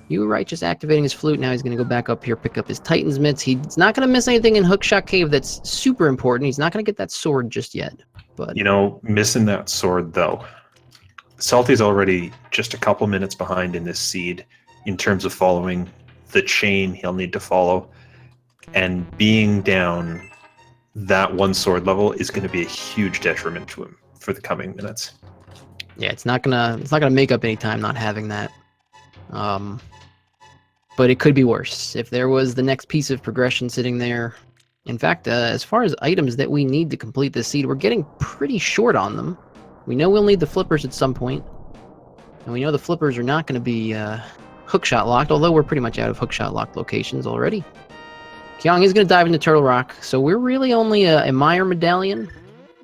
you were right, just activating his flute. Now he's going to go back up here, pick up his Titan's Mitts. He's not going to miss anything in Hookshot Cave that's super important. He's not going to get that sword just yet. But You know, missing that sword, though. Salty's already just a couple minutes behind in this seed in terms of following the chain he'll need to follow. And being down that one sword level is going to be a huge detriment to him for the coming minutes. yeah, it's not gonna make up any time not having that. But it could be worse if there was the next piece of progression sitting there. In fact, as far as items that we need to complete this seed, we're getting pretty short on them. We know we'll need the flippers at some point, and we know the flippers are not going to be hookshot locked, although we're pretty much out of hookshot locked locations already. Kyong is going to dive into Turtle Rock, so we're really only a Mire medallion,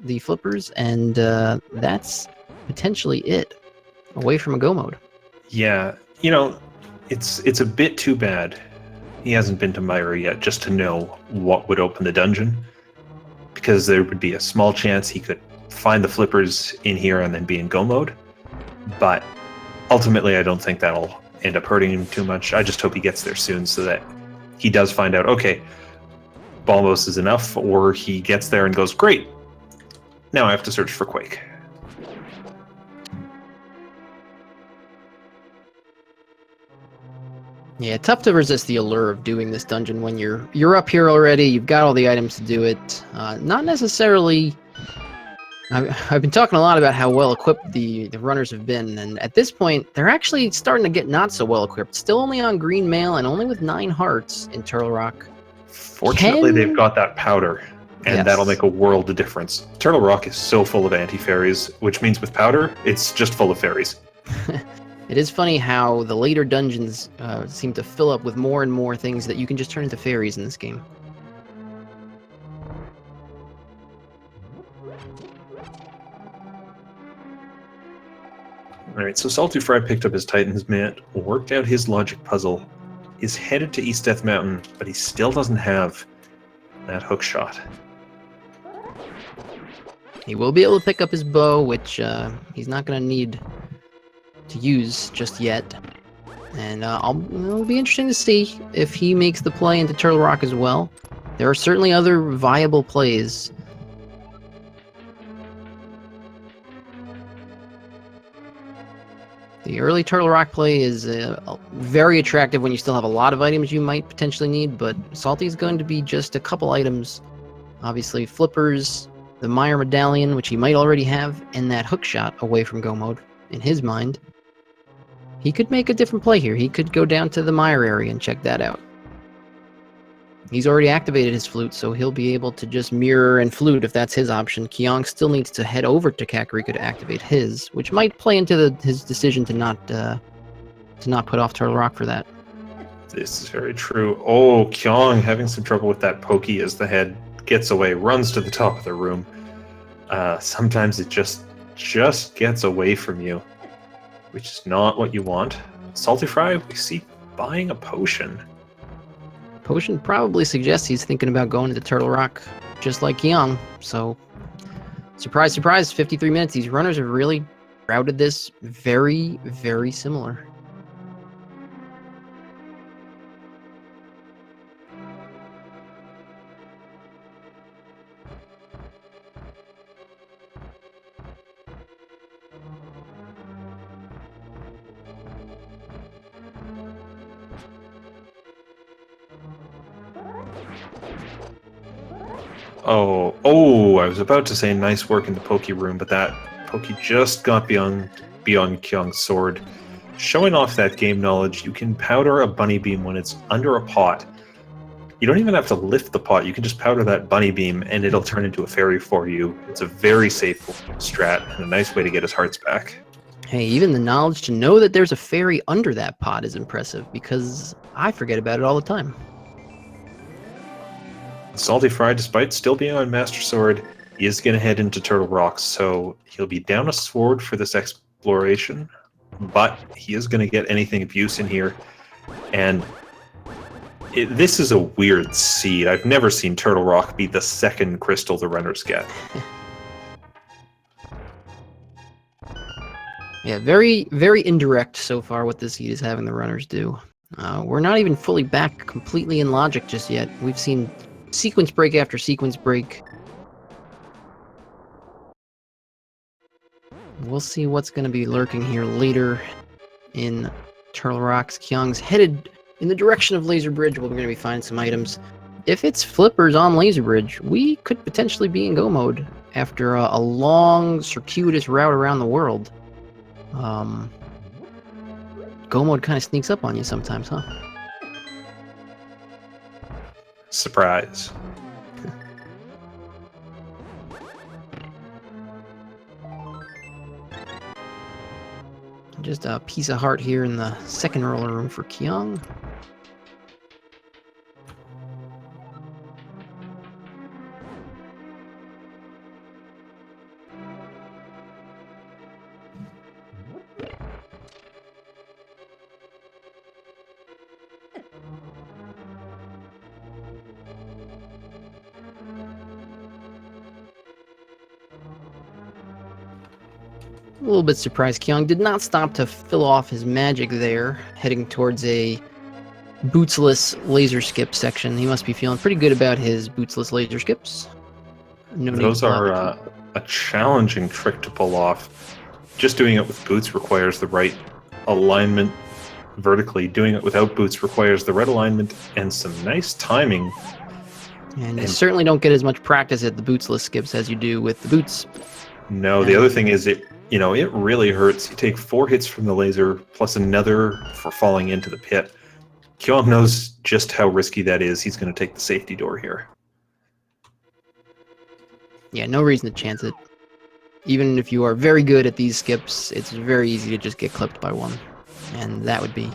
the flippers, and that's potentially it, away from a go mode. Yeah, you know, it's a bit too bad he hasn't been to Mire yet just to know what would open the dungeon, because there would be a small chance he could find the flippers in here and then be in go mode. But ultimately, I don't think that'll end up hurting him too much. I just hope he gets there soon so that he does find out, okay, Balmos is enough, or he gets there and goes, great, now I have to search for Quake. Yeah, tough to resist the allure of doing this dungeon when you're up here already. You've got all the items to do it. Not necessarily. I've been talking a lot about how well equipped the runners have been, and at this point, they're actually starting to get not so well equipped. Still only on green mail and only with 9 hearts in Turtle Rock. Fortunately, they've got that powder, and Yes. that'll make a world of difference. Turtle Rock is so full of anti-fairies, which means with powder, it's just full of fairies. It is funny how the later dungeons seem to fill up with more and more things that you can just turn into fairies in this game. Alright, so saltyphry picked up his Titan's Mitt, worked out his logic puzzle, is headed to East Death Mountain, but he still doesn't have that hook shot. He will be able to pick up his bow, which he's not going to need to use just yet. And it'll be interesting to see if he makes the play into Turtle Rock as well. There are certainly other viable plays. The early Turtle Rock play is very attractive when you still have a lot of items you might potentially need, but Salty's going to be just a couple items. Obviously, flippers, the Mire medallion, which he might already have, and that hook shot away from go mode in his mind. He could make a different play here. He could go down to the Mire area and check that out. He's already activated his flute, so he'll be able to just mirror and flute if that's his option. Kyong still needs to head over to Kakariko to activate his, which might play into his decision to not put off Turtle Rock for that. This is very true. Oh, Kyong having some trouble with that pokey as the head gets away, runs to the top of the room. Sometimes it just gets away from you, which is not what you want. Saltyphry, we see buying a potion. Potion probably suggests he's thinking about going into Turtle Rock, just like Kyong. So, surprise, surprise, 53 minutes. These runners have really routed this very, very similar. Oh, I was about to say nice work in the pokey room, but that pokey just got beyond Kyong's sword. Showing off that game knowledge, you can powder a bunny beam when it's under a pot. You don't even have to lift the pot, you can just powder that bunny beam and it'll turn into a fairy for you. It's a very safe strat and a nice way to get his hearts back. Hey, even the knowledge to know that there's a fairy under that pot is impressive, because I forget about it all the time. Saltyphry, despite still being on Master Sword, He is going to head into Turtle Rock, so he'll be down a sword for this exploration, but he is going to get anything of use in here. And this is a weird seed. I've never seen Turtle Rock be the second crystal the runners get. Yeah, very, very indirect so far what this seed is having the runners do. We're not even fully back completely in logic just yet. We've seen sequence break after sequence break. We'll see what's going to be lurking here later in Turtle Rocks. Kyong's headed in the direction of Laser Bridge. We're going to be finding some items. If it's flippers on Laser Bridge, we could potentially be in go mode after a long, circuitous route around the world. Go mode kind of sneaks up on you sometimes, huh? Surprise. Just a piece of heart here in the second roller room for Kyong. A little bit surprised Kyong did not stop to fill off his magic there, heading towards a bootsless laser skip section. He must be feeling pretty good about his bootsless laser skips. No need Those to are bother. a challenging trick to pull off. Just doing it with boots requires the right alignment vertically. Doing it without boots requires the right alignment and some nice timing. And you certainly don't get as much practice at the bootsless skips as you do with the boots. No, the other thing is it really hurts. You take 4 hits from the laser plus another for falling into the pit. Kyong knows just how risky that is. He's going to take the safety door here. Yeah, no reason to chance it. Even if you are very good at these skips, it's very easy to just get clipped by one. And that would be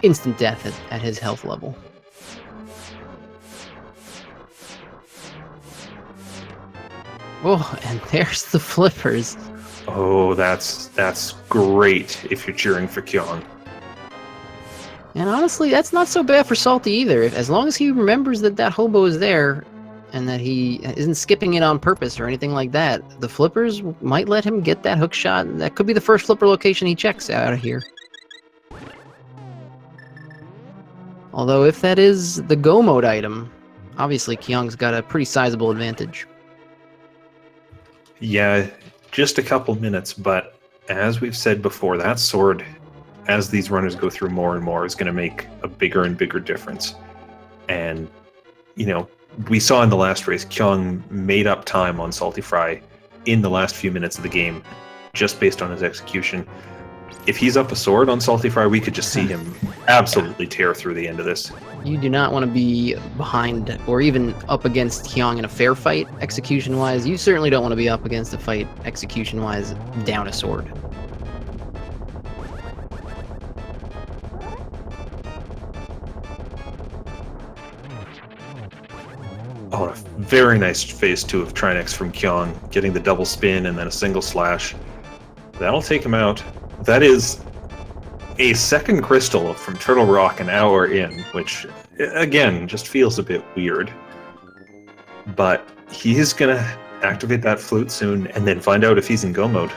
instant death at his health level. Oh, and there's the flippers. Oh, that's great if you're cheering for Kyong. And honestly, that's not so bad for Salty either. As long as he remembers that that hobo is there, and that he isn't skipping it on purpose or anything like that, the flippers might let him get that hook shot. That could be the first flipper location he checks out of here. Although if that is the go mode item, obviously Kyong's got a pretty sizable advantage. Yeah, just a couple minutes, but as we've said before, that sword, as these runners go through more and more, is going to make a bigger and bigger difference. And, we saw in the last race, Kyong made up time on saltyphry in the last few minutes of the game, just based on his execution. If he's up a sword on saltyphry, we could just see him absolutely tear through the end of this. You do not want to be behind or even up against Kyong in a fair fight, execution-wise. You certainly don't want to be up against a fight, execution-wise, down a sword. Oh, a very nice phase 2 of Trinex from Kyong, getting the double spin and then a single slash. That'll take him out. That is a second crystal from Turtle Rock an hour in, which, again, just feels a bit weird. But he is going to activate that flute soon and then find out if he's in go mode.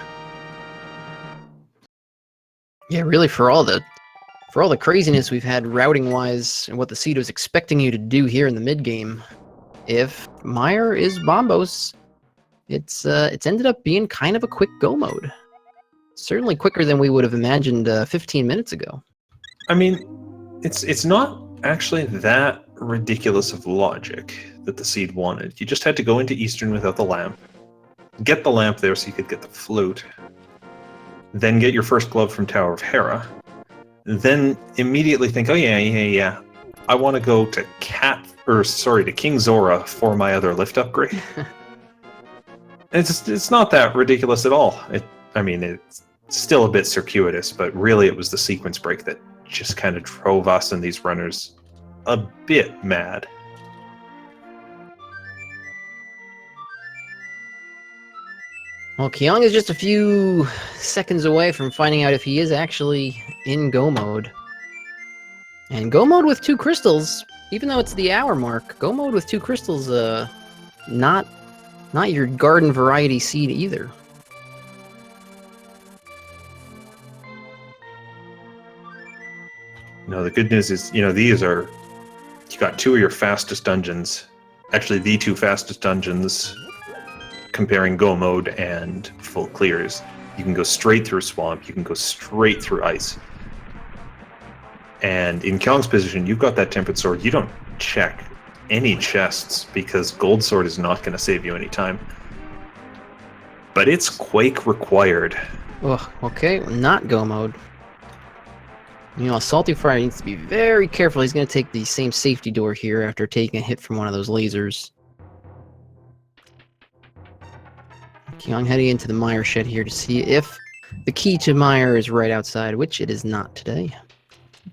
Yeah, really, for all the craziness we've had routing-wise and what the seed was expecting you to do here in the mid-game, if Mire is Bombos, it's ended up being kind of a quick go mode. Certainly quicker than we would have imagined 15 minutes ago. I mean, it's not actually that ridiculous of logic that the seed wanted. You just had to go into Eastern without the lamp, get the lamp there so you could get the flute, then get your first glove from Tower of Hera, then immediately think, oh yeah, I want to go to King Zora for my other lift upgrade. It's not that ridiculous at all. It's still a bit circuitous, but really it was the sequence break that just kind of drove us and these runners a bit mad. Well, Kyong is just a few seconds away from finding out if he is actually in Go mode. And Go mode with 2 crystals, even though it's the hour mark, Go mode with 2 crystals, not your garden variety seed either. No, the good news is, these are, you got 2 of your fastest dungeons. Actually, the 2 fastest dungeons comparing Go mode and full clears. You can go straight through swamp, you can go straight through ice. And in Kyong's position, you've got that tempered sword. You don't check any chests because gold sword is not going to save you any time. But it's Quake required. Ugh, okay, not Go mode. saltyphry needs to be very careful. He's going to take the same safety door here after taking a hit from one of those lasers. Kyong heading into the Mire shed here to see if the key to Mire is right outside, which it is not today.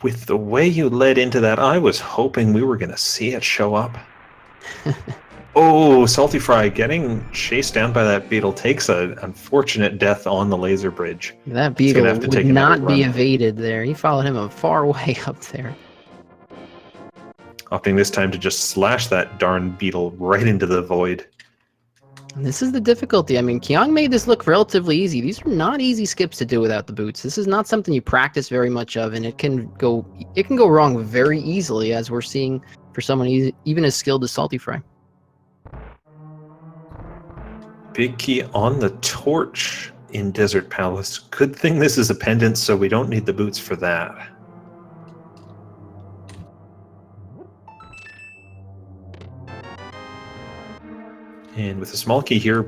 With the way you led into that, I was hoping we were going to see it show up. Oh, saltyphry getting chased down by that beetle takes an unfortunate death on the laser bridge. That beetle would not be evaded there. He followed him a far way up there. Opting this time to just slash that darn beetle right into the void. And this is the difficulty. I mean, Kyong made this look relatively easy. These are not easy skips to do without the boots. This is not something you practice very much of, and it can go wrong very easily, as we're seeing for someone even as skilled as saltyphry. Big key on the torch in Desert Palace. Good thing this is a pendant, so we don't need the boots for that. And with a small key here,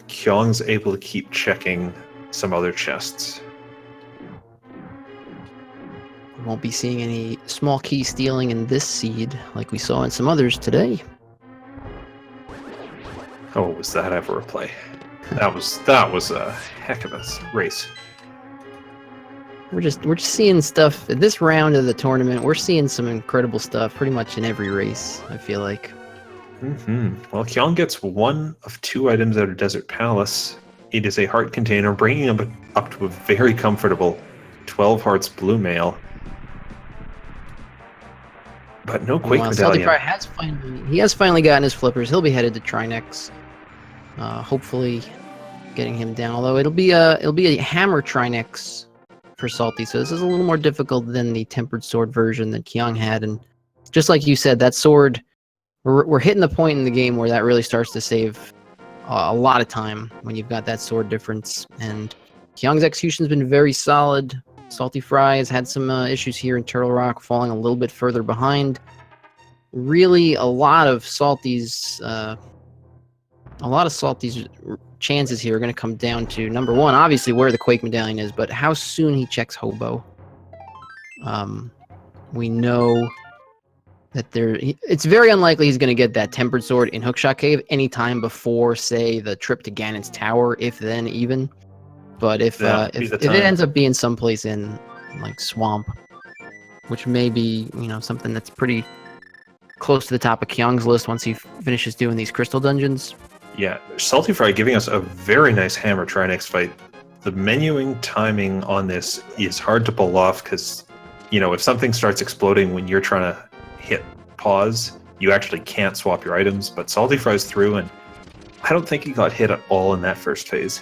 Kyong's able to keep checking some other chests. We won't be seeing any small key stealing in this seed like we saw in some others today. Oh, was that ever a play? That was a heck of a race. We're just seeing stuff this round of the tournament. We're seeing some incredible stuff pretty much in every race, I feel like. Well, Kyong gets 1 of 2 items out of Desert Palace. It is a heart container, bringing him up to a very comfortable 12 hearts blue mail. But no Quake medallion. saltyphry has finally gotten his flippers. He'll be headed to Trinex. Hopefully getting him down. Although it'll be a hammer Trinex for Salty, so this is a little more difficult than the tempered sword version that Kyong had. And just like you said, that sword, we're hitting the point in the game where that really starts to save a lot of time when you've got that sword difference. And Kyong's execution's been very solid. saltyphry has had some issues here in Turtle Rock, falling a little bit further behind. Really, a lot of Salty's chances here are going to come down to, number 1, obviously where the Quake medallion is, but how soon he checks Hobo. We know that it's very unlikely he's going to get that tempered sword in Hookshot Cave anytime before, say, the trip to Ganon's Tower, if then even. But if it ends up being someplace in like Swamp, which may be something that's pretty close to the top of Kyong's list once he finishes doing these crystal dungeons. Yeah, saltyphry giving us a very nice hammer Trinex fight. The menuing timing on this is hard to pull off because, if something starts exploding when you're trying to hit pause, you actually can't swap your items. But saltyphry's through, and I don't think he got hit at all in that first phase.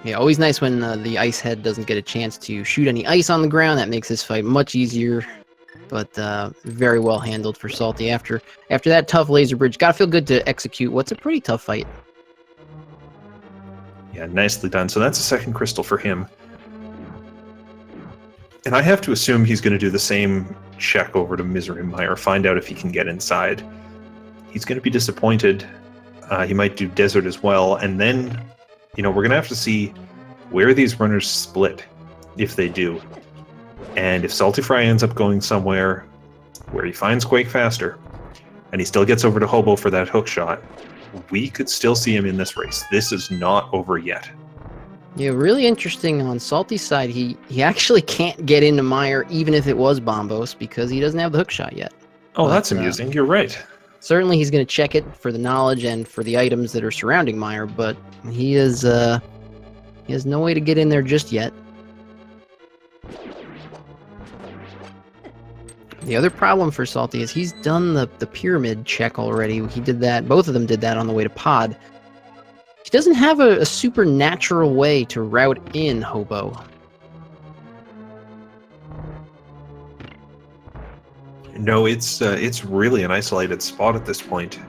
Yeah, always nice when the ice head doesn't get a chance to shoot any ice on the ground. That makes this fight much easier. But very well handled for Salty after that tough laser bridge. Gotta feel good to execute what's a pretty tough fight. Yeah, nicely done. So that's a second crystal for him. And I have to assume he's going to do the same check over to Misery Mire, find out if he can get inside. He's going to be disappointed. He might do Desert as well. And then, we're going to have to see where these runners split, if they do. And if saltyphry ends up going somewhere where he finds Quake faster, and he still gets over to Hobo for that hook shot, we could still see him in this race. This is not over yet. Yeah, really interesting on Salty's side. He actually can't get into Mire even if it was Bombos because he doesn't have the hook shot yet. Oh, that's amusing. You're right. Certainly he's going to check it for the knowledge and for the items that are surrounding Mire, but he has no way to get in there just yet. The other problem for Salty is he's done the pyramid check already. He did that. Both of them did that on the way to Pod. He doesn't have a supernatural way to route in Hobo. No, it's really an isolated spot at this point,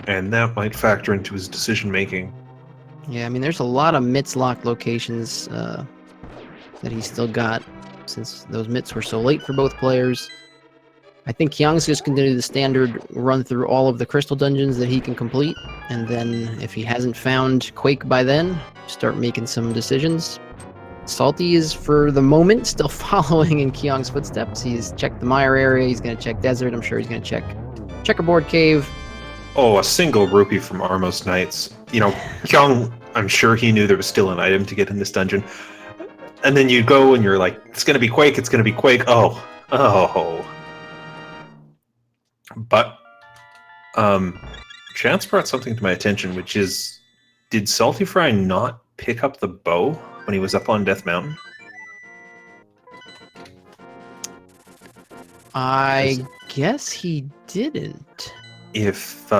and that might factor into his decision making. Yeah, I mean, there's a lot of mitts locked locations that he's still got since those mitts were so late for both players. I think Kyong's just going to do the standard run through all of the crystal dungeons that he can complete, and then if he hasn't found Quake by then, start making some decisions. Salty is, for the moment, still following in Kyong's footsteps. He's checked the Mire area, he's going to check Desert, I'm sure he's going to check Checkerboard Cave. Oh, a single rupee from Armos Knights. You know, Kyong, I'm sure he knew there was still an item to get in this dungeon. And then you go and you're like, it's going to be Quake, it's going to be Quake. Oh. But Chance brought something to my attention, which is, did saltyphry not pick up the bow when he was up on Death Mountain? I guess he didn't. If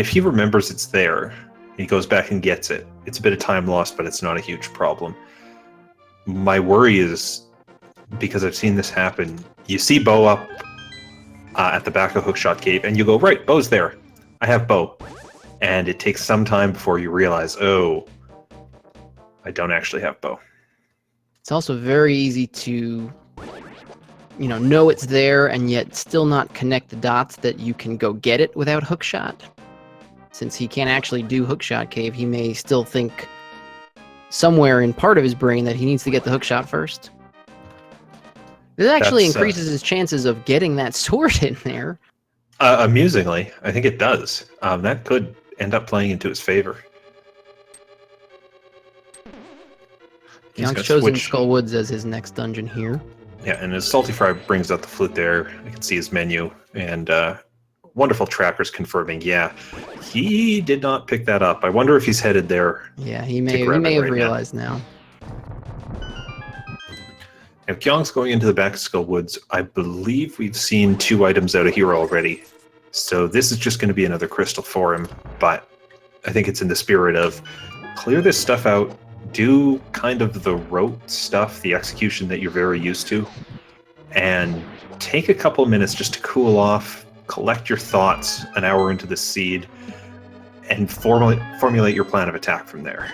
he remembers it's there, he goes back and gets it. It's a bit of time lost, but it's not a huge problem. My worry is, because I've seen this happen, you see bow up at the back of Hookshot Cave, and you go, right, bow's there. I have bow. And it takes some time before you realize, oh, I don't actually have bow. It's also very easy to, know it's there and yet still not connect the dots that you can go get it without Hookshot. Since he can't actually do Hookshot Cave, he may still think somewhere in part of his brain that he needs to get the Hookshot first. This actually increases his chances of getting that sword in there. Amusingly, I think it does. That could end up playing into his favor. Kyong's chosen Skull Woods as his next dungeon here. Yeah, and as saltyphry brings out the flute there, I can see his menu, and wonderful trackers confirming, yeah, he did not pick that up. I wonder if he's headed there. Yeah, he may have realized now. Now, Kyong's going into the back of Skull Woods. I believe we've seen 2 items out of here already. So this is just going to be another crystal for him. But I think it's in the spirit of clear this stuff out, do kind of the rote stuff, the execution that you're very used to, and take a couple minutes just to cool off, collect your thoughts an hour into the seed, and formulate your plan of attack from there.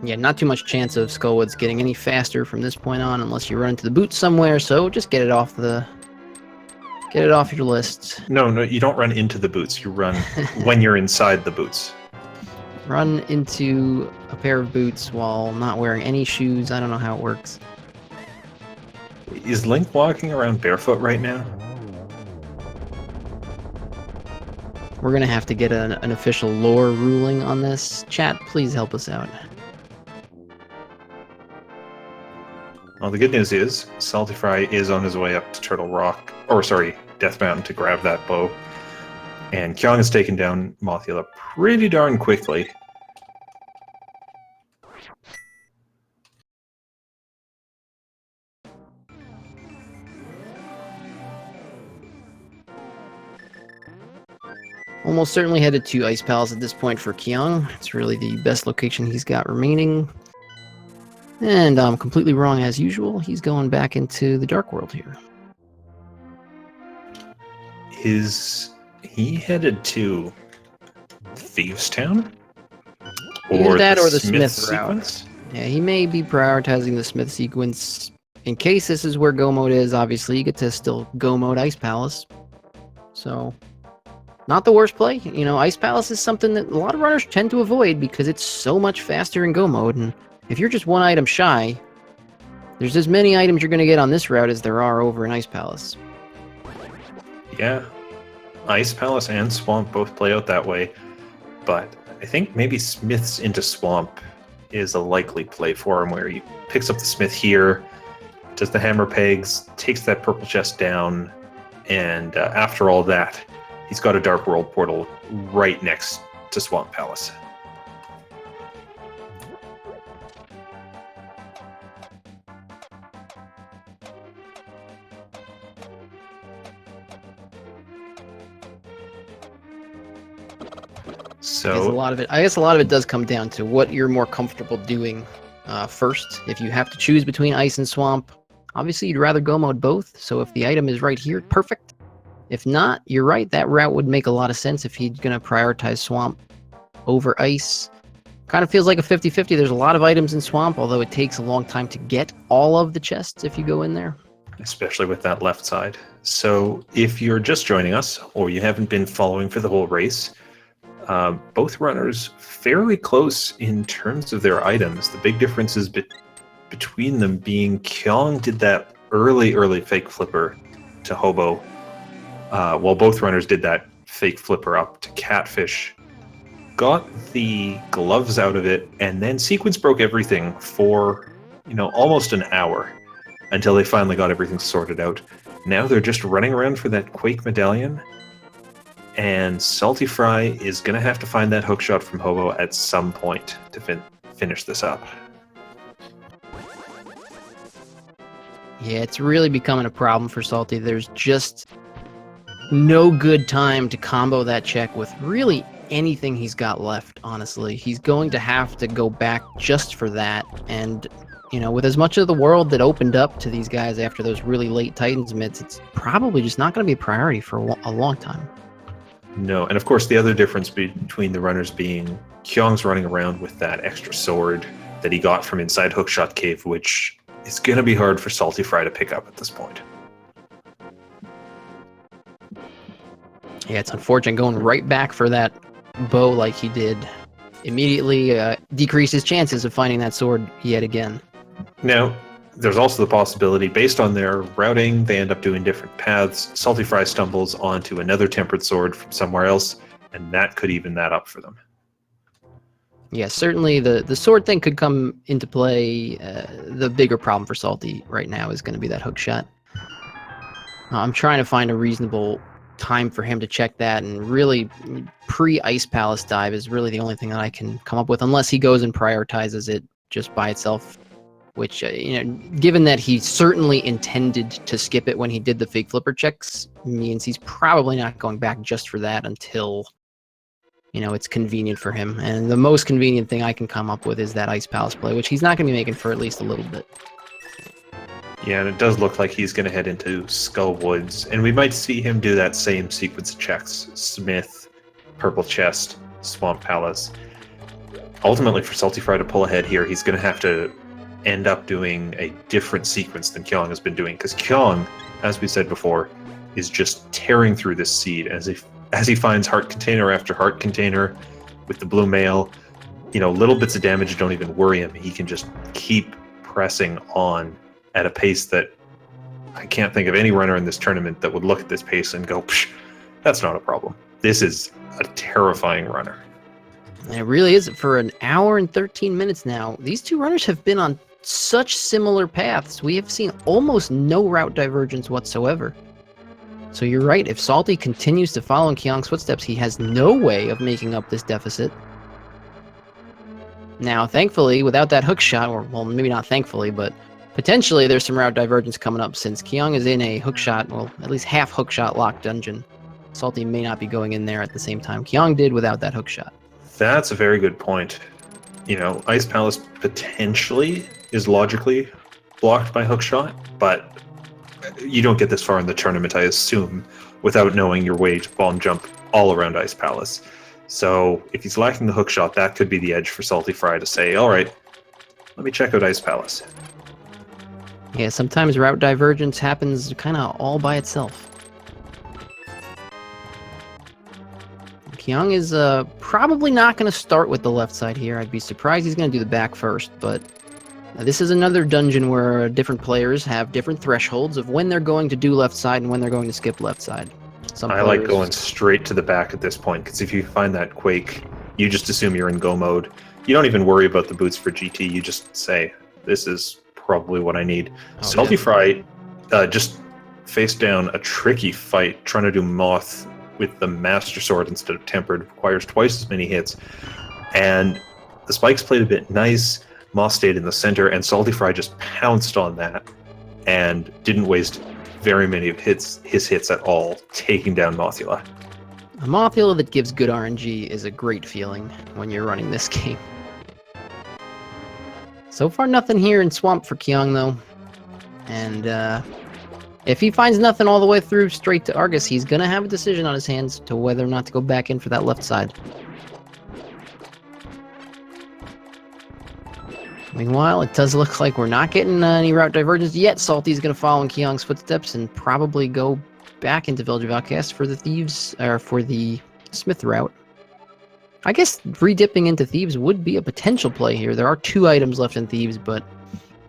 Yeah, not too much chance of Skullwoods getting any faster from this point on unless you run into the boots somewhere, so just get it off your list. No, you don't run into the boots. You run when you're inside the boots. Run into a pair of boots while not wearing any shoes. I don't know how it works. Is Link walking around barefoot right now? We're going to have to get an official lore ruling on this. Chat, please help us out. Well, the good news is, saltyphry is on his way up to Death Mountain to grab that bow. And Kyong has taken down Mothula pretty darn quickly. Almost certainly headed to Ice Palace at this point for Kyong. It's really the best location he's got remaining. And I'm completely wrong as usual. He's going back into the Dark World here. Is he headed to Thieves Town? Either that or the Smith route. Yeah, he may be prioritizing the Smith sequence. In case this is where Go Mode is, obviously, you get to still Go Mode Ice Palace. So, not the worst play. Ice Palace is something that a lot of runners tend to avoid because it's so much faster in Go Mode. And if you're just 1 item shy, there's as many items you're going to get on this route as there are over in Ice Palace. Yeah, Ice Palace and Swamp both play out that way, but I think maybe Smith's into Swamp is a likely play for him, where he picks up the Smith here, does the hammer pegs, takes that purple chest down, and after all that, he's got a Dark World portal right next to Swamp Palace. I guess a lot of it does come down to what you're more comfortable doing first. If you have to choose between ice and swamp, obviously you'd rather go mode both. So if the item is right here, perfect. If not, you're right, that route would make a lot of sense if he's going to prioritize swamp over ice. Kind of feels like a 50-50. There's a lot of items in swamp, although it takes a long time to get all of the chests if you go in there. Especially with that left side. So if you're just joining us, or you haven't been following for the whole race, both runners fairly close in terms of their items. The big difference is between them being Kyong did that early fake flipper to Hobo, while both runners did that fake flipper up to Catfish, got the gloves out of it, and then sequence broke everything for, almost an hour until they finally got everything sorted out. Now they're just running around for that Quake medallion, and saltyphry is going to have to find that hookshot from Hobo at some point to finish this up. Yeah, it's really becoming a problem for Salty. There's just no good time to combo that check with really anything he's got left, honestly. He's going to have to go back just for that, and with as much of the world that opened up to these guys after those really late Titans mids, it's probably just not going to be a priority for a long time. No, and of course the other difference between the runners being Kyong's running around with that extra sword that he got from inside Hookshot Cave, which is going to be hard for saltyphry to pick up at this point. Yeah, it's unfortunate going right back for that bow like he did. Immediately decrease his chances of finding that sword yet again. Now, there's also the possibility, based on their routing, they end up doing different paths. saltyphry stumbles onto another tempered sword from somewhere else, and that could even that up for them. Yeah, certainly the sword thing could come into play. The bigger problem for Salty right now is going to be that hook shot. I'm trying to find a reasonable time for him to check that, and really pre-Ice Palace dive is really the only thing that I can come up with, unless he goes and prioritizes it just by itself. Which, given that he certainly intended to skip it when he did the fake flipper checks, means he's probably not going back just for that until, it's convenient for him. And the most convenient thing I can come up with is that Ice Palace play, which he's not going to be making for at least a little bit. Yeah, and it does look like he's going to head into Skull Woods, and we might see him do that same sequence of checks. Smith, Purple Chest, Swamp Palace. Ultimately, for saltyphry to pull ahead here, he's going to have to end up doing a different sequence than Kyong has been doing, because Kyong, as we said before, is just tearing through this seed as he finds heart container after heart container with the blue mail. Little bits of damage don't even worry him. He can just keep pressing on at a pace that I can't think of any runner in this tournament that would look at this pace and go, psh, that's not a problem. This is a terrifying runner. And it really is. For an hour and 13 minutes now, these two runners have been on such similar paths. We have seen almost no route divergence whatsoever. So you're right. If Salty continues to follow in Kyong's footsteps, he has no way of making up this deficit. Now, thankfully, without that hook shot, or well, maybe not thankfully, but potentially there's some route divergence coming up, since Kyong is in a hook shot, well, at least half hook shot locked dungeon. Salty may not be going in there at the same time Kyong did without that hook shot. That's a very good point. Ice Palace potentially is logically blocked by hookshot, but you don't get this far in the tournament, I assume, without knowing your way to bomb jump all around Ice Palace. So if he's lacking the hookshot, that could be the edge for saltyphry to say, all right, let me check out Ice Palace. Yeah, sometimes route divergence happens kind of all by itself. Kyong is probably not going to start with the left side here. I'd be surprised he's going to do the back first, but this is another dungeon where different players have different thresholds of when they're going to do left side and when they're going to skip left side. I like going straight to the back at this point, because if you find that Quake, you just assume you're in go mode. You don't even worry about the boots for GT. You just say, this is probably what I need. Oh, Saltyphry just faced down a tricky fight trying to do Moth with the Master Sword instead of Tempered. Requires twice as many hits. And the spikes played a bit nice. Moth stayed in the center, and Saltyphry just pounced on that and didn't waste very many of his hits at all, taking down Mothula. A Mothula that gives good RNG is a great feeling when you're running this game. So far, nothing here in Swamp for Kyong, though. And if he finds nothing all the way through straight to Argus, he's going to have a decision on his hands to whether or not to go back in for that left side. Meanwhile, it does look like we're not getting any route divergence yet. Salty's going to follow in Kyong's footsteps and probably go back into Village of Outcasts for the Thieves, or for the Smith route. I guess redipping into Thieves would be a potential play here. There are 2 items left in Thieves, but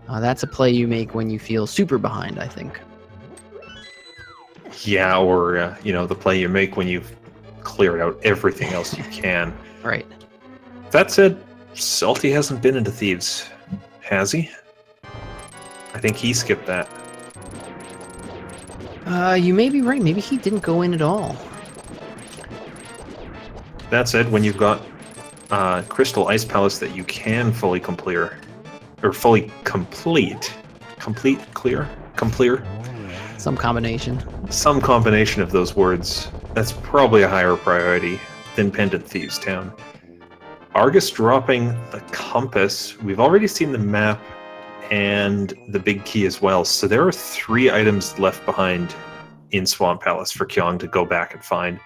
that's a play you make when you feel super behind, I think. Yeah, or, the play you make when you've cleared out everything else you can. Right. That said, Salty hasn't been into Thieves, has he? I think he skipped that. You may be right. Maybe he didn't go in at all. That said, when you've got Crystal Ice Palace that you can fully complete, clear? Some combination. Some combination of those words. That's probably a higher priority than Pendant Thieves Town. Argus dropping the compass. We've already seen the map and the big key as well. So there are 3 items left behind in Swamp Palace for Kyong to go back and find.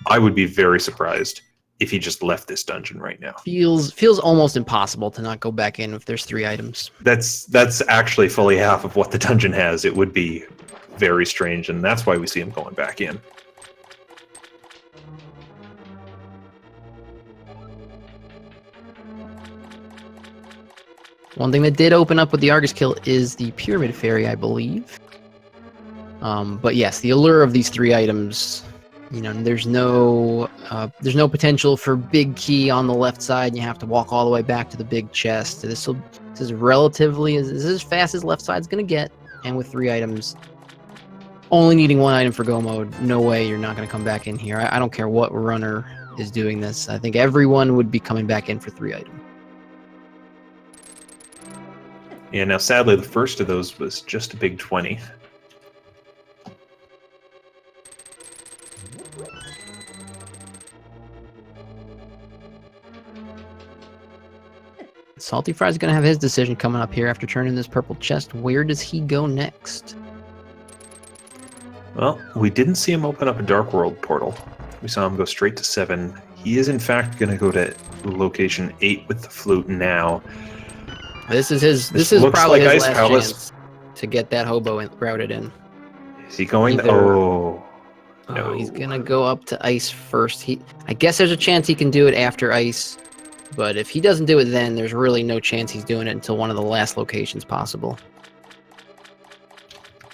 I would be very surprised if he just left this dungeon right now. Feels almost impossible to not go back in if there's 3 items. That's actually fully half of what the dungeon has. It would be very strange, and that's why we see him going back in. One thing that did open up with the Argus kill is the Pyramid Fairy, I believe. But yes, the allure of these 3 items, there's no potential for big key on the left side. You have to walk all the way back to the big chest. This is relatively this is as fast as left side's gonna get, and with 3 items, only needing 1 item for go mode, no way you're not gonna come back in here. I don't care what runner is doing this. I think everyone would be coming back in for 3 items. Yeah, now sadly the first of those was just a big 20. Saltyfry's gonna have his decision coming up here after turning this purple chest. Where does he go next? Well, we didn't see him open up a Dark World portal. We saw him go straight to 7. He is in fact going to go to location 8 with the flute now. This is probably like his Ice last Palace. chance to get that hobo routed in. Is he going? Either- Oh, Oh, no. he's gonna go up to ice first. I guess there's a chance he can do it after ice, but if he doesn't do it then, there's really no chance he's doing it until one of the last locations possible.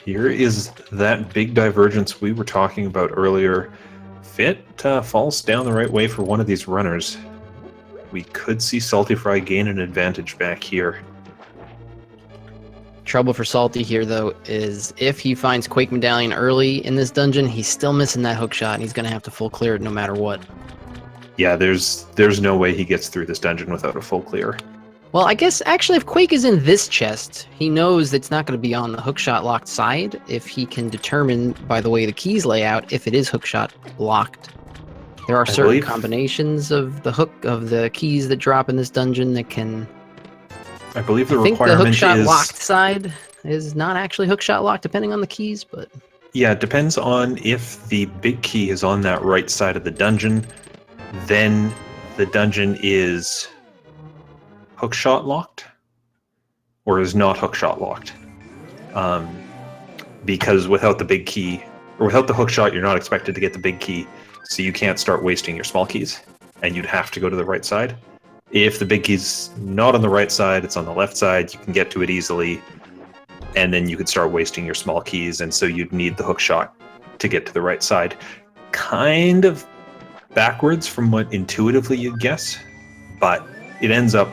Here is that big divergence we were talking about earlier. If it falls down the right way for one of these runners, we could see Saltyfry gain an advantage back here. Trouble for Salty here, though, is if he finds Quake Medallion early in this dungeon, he's still missing that hook shot, and he's going to have to full clear it no matter what. Yeah, there's no way he gets through this dungeon without a full clear. Well, I guess, actually, if Quake is in this chest, he knows it's not going to be on the hookshot locked side if he can determine, by the way the keys lay out, if it is hookshot locked. There are certain combinations of the keys that drop in this dungeon that can... I believe the I think the requirement hookshot is... locked side is not actually hookshot locked, depending on the keys, but... Yeah, it depends on if the big key is on that right side of the dungeon, then the dungeon is hookshot locked, or is not hookshot locked. Because without the big key, or without the hookshot, you're not expected to get the big key, so you can't start wasting your small keys, and you'd have to go to the right side. If the big key's not on the right side, it's on the left side, you can get to it easily, and then you could start wasting your small keys, and so you'd need the hook shot to get to the right side. Kind of backwards from what intuitively you'd guess, but it ends up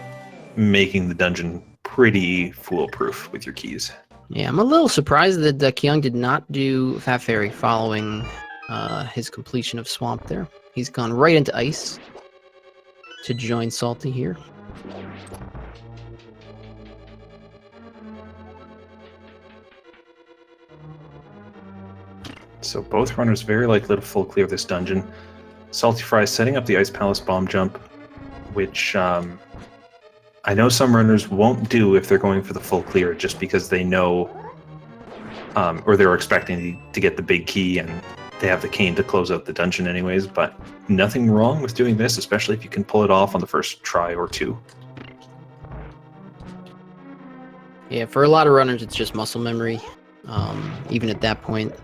making the dungeon pretty foolproof with your keys. Yeah, I'm a little surprised that Kyong did not do Fat Fairy following his completion of Swamp there. He's gone right into Ice to join Salty here. So both runners very likely to full clear this dungeon. saltyphry setting up the Ice Palace bomb jump, which I know some runners won't do if they're going for the full clear, just because they know, or they're expecting to get the big key, and they have the cane to close out the dungeon anyways, but nothing wrong with doing this, especially if you can pull it off on the first try or two. Yeah, for a lot of runners, it's just muscle memory. Even at that point,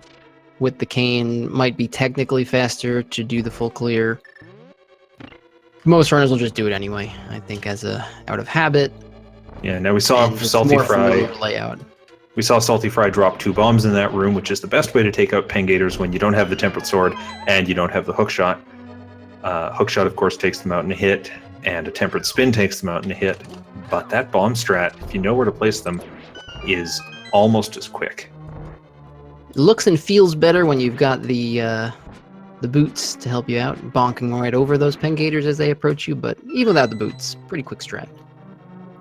with the cane, might be technically faster to do the full clear. Most runners will just do it anyway, I think, out of habit. Yeah, now we saw saltyphry layout. We saw saltyphry drop 2 bombs in that room, which is the best way to take out Pengators when you don't have the Tempered Sword and you don't have the hookshot. Hookshot, of course, takes them out in a hit, and a Tempered Spin takes them out in a hit. But that bomb strat, if you know where to place them, is almost as quick. It looks and feels better when you've got the boots to help you out, bonking right over those Pengators as they approach you, but even without the boots, pretty quick strat.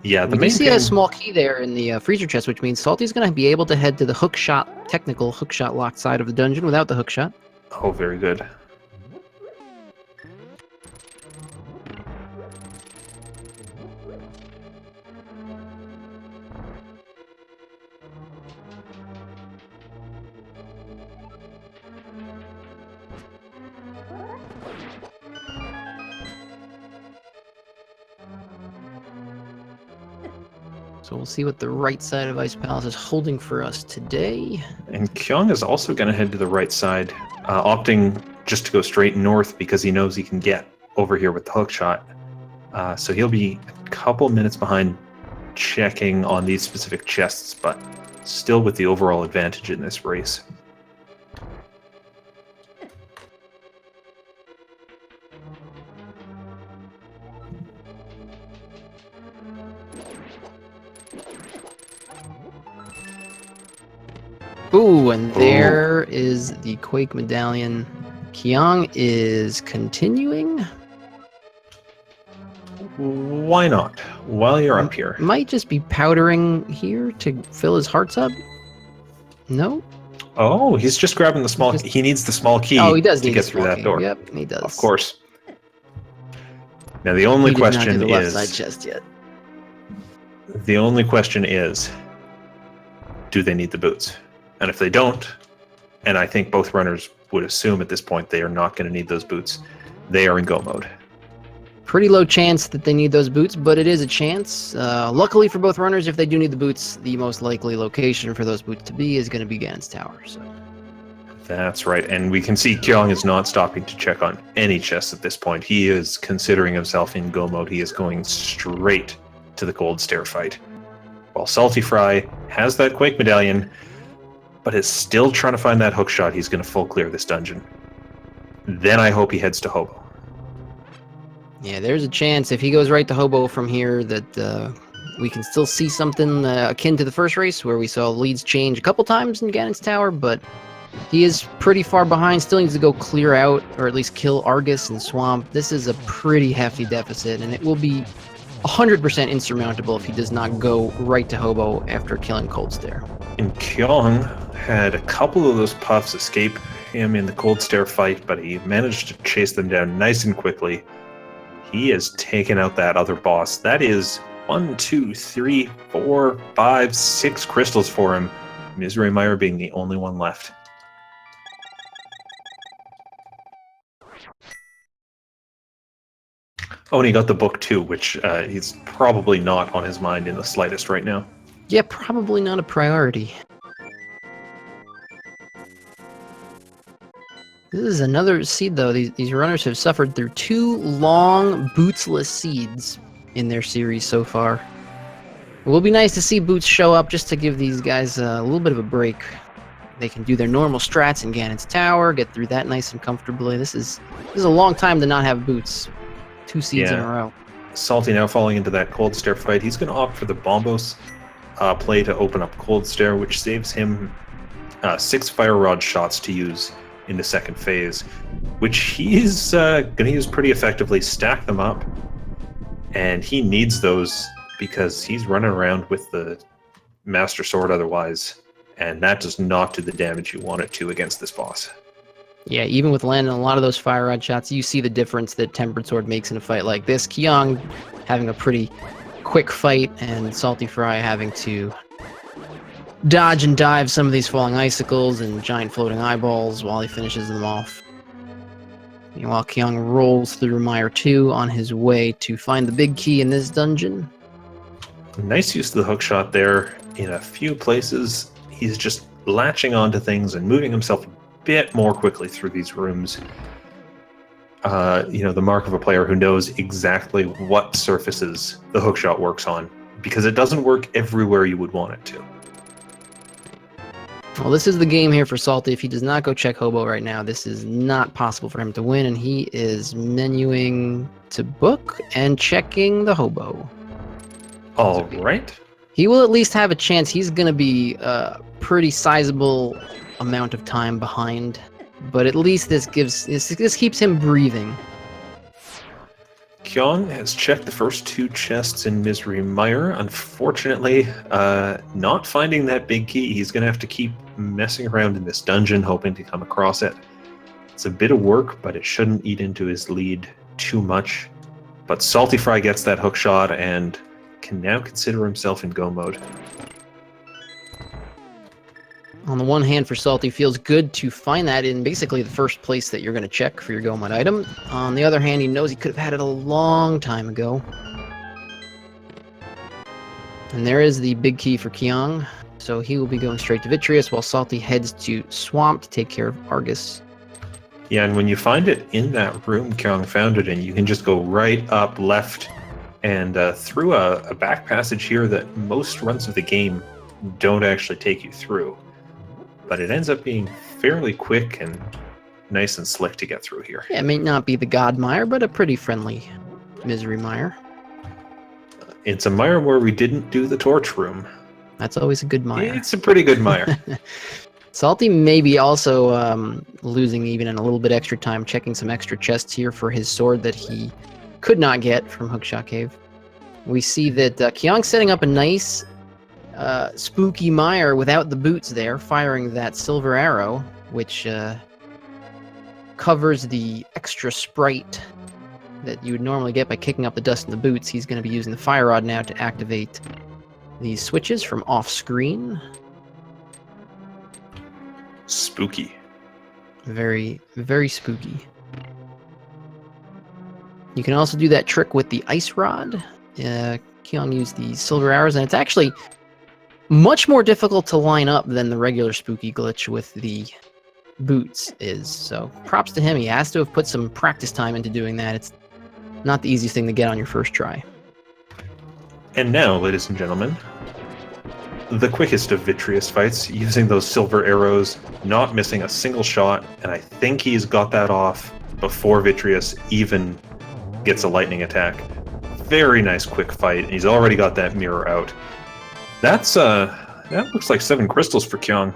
Yeah, we see a small key there in the freezer chest, which means Salty's going to be able to head to the technical hookshot locked side of the dungeon without the hookshot. Oh, very good. So we'll see what the right side of Ice Palace is holding for us today. And Kyong is also going to head to the right side, opting just to go straight north because he knows he can get over here with the hookshot. So he'll be a couple minutes behind checking on these specific chests, but still with the overall advantage in this race. Ooh, and there is the Quake Medallion. Kyong is continuing. Why not? While you're up here. Might just be powdering here to fill his hearts up. No? Oh, he's just grabbing the small key. He needs the small key he does to need get through that door. Yep, he does. Of course. Now the only question is... the left side chest yet. The only question is, do they need the boots? And if they don't, and I think both runners would assume at this point they are not going to need those boots, they are in go mode. Pretty low chance that they need those boots, but it is a chance. Luckily for both runners, if they do need the boots, the most likely location for those boots to be is going to be Ganon's Tower. So. That's right, and we can see Kyong is not stopping to check on any chests at this point. He is considering himself in go mode. He is going straight to the Gold Stair fight. While saltyphry has that Quake Medallion, but is still trying to find that hookshot, he's going to full clear this dungeon. Then I hope he heads to Hobo. Yeah, there's a chance if he goes right to Hobo from here that we can still see something akin to the first race where we saw leads change a couple times in Ganon's Tower, but he is pretty far behind, still needs to go clear out or at least kill Argus and Swamp. This is a pretty hefty deficit, and it will be 100% insurmountable if he does not go right to Hobo after killing Cold Stair. And Kyong had a couple of those puffs escape him in the Cold Stair fight, but he managed to chase them down nice and quickly. He has taken out that other boss. That is 1, 2, 3, 4, 5, 6 crystals for him. Palace and Mire being the only one left. Oh, and he got the book too, which he's probably not on his mind in the slightest right now. Yeah, probably not a priority. This is another seed, though. These runners have suffered through 2 long, bootsless seeds in their series so far. It will be nice to see boots show up just to give these guys a little bit of a break. They can do their normal strats in Ganon's Tower, get through that nice and comfortably. This is a long time to not have boots. 2 seeds in a row. Salty now falling into that Cold Stare fight. He's going to opt for the Bombos play to open up Cold Stare, which saves him 6 Fire Rod shots to use in the second phase, which he's going to use pretty effectively, stack them up, and he needs those because he's running around with the Master Sword otherwise, and that does not do the damage you want it to against this boss. Yeah, even with landing a lot of those fire rod shots, you see the difference that Tempered Sword makes in a fight like this. Kyong having a pretty quick fight, and saltyphry having to dodge and dive some of these falling icicles and giant floating eyeballs while he finishes them off. Meanwhile, Kyong rolls through Mire 2 on his way to find the big key in this dungeon. Nice use of the hookshot there. In a few places, he's just latching onto things and moving himself a bit more quickly through these rooms. The mark of a player who knows exactly what surfaces the hookshot works on, because it doesn't work everywhere you would want it to. Well, this is the game here for Salty. If he does not go check Hobo right now, this is not possible for him to win, and he is menuing to book and checking the Hobo. All right. He will at least have a chance. He's going to be a pretty sizable amount of time behind, but at least this keeps him breathing. Kyong has checked the first 2 chests in Misery Mire. Unfortunately, not finding that big key. He's going to have to keep messing around in this dungeon, hoping to come across it. It's a bit of work, but it shouldn't eat into his lead too much. But saltyphry gets that hook shot and can now consider himself in go mode. On the one hand, for Salty, feels good to find that in basically the first place that you're going to check for your go mode item. On the other hand, he knows he could have had it a long time ago. And there is the big key for Kyong, so he will be going straight to Vitreous while Salty heads to Swamp to take care of Argus. Yeah, and when you find it in that room Kyong found it in, you can just go right up, left, and through a back passage here that most runs of the game don't actually take you through. But it ends up being fairly quick and nice and slick to get through here. Yeah, it may not be the God Mire, but a pretty friendly Misery Mire. It's a mire where we didn't do the torch room. That's always a good mire. It's a pretty good mire. Salty may be also losing even in a little bit extra time, checking some extra chests here for his sword that he could not get from Hookshot Cave. We see that Kyong's setting up a nice spooky mire without the boots there, firing that silver arrow, which covers the extra sprite that you would normally get by kicking up the dust in the boots. He's going to be using the fire rod now to activate these switches from off screen. Spooky. Very, very spooky. You can also do that trick with the ice rod. Kyong used the silver arrows, and it's actually much more difficult to line up than the regular spooky glitch with the boots is. So props to him. He has to have put some practice time into doing that. It's not the easiest thing to get on your first try. And now, ladies and gentlemen, the quickest of Vitreous fights, using those silver arrows, not missing a single shot, and I think he's got that off before Vitreous even gets a lightning attack. Very nice quick fight, and he's already got that mirror out. That looks like 7 crystals for Kyong.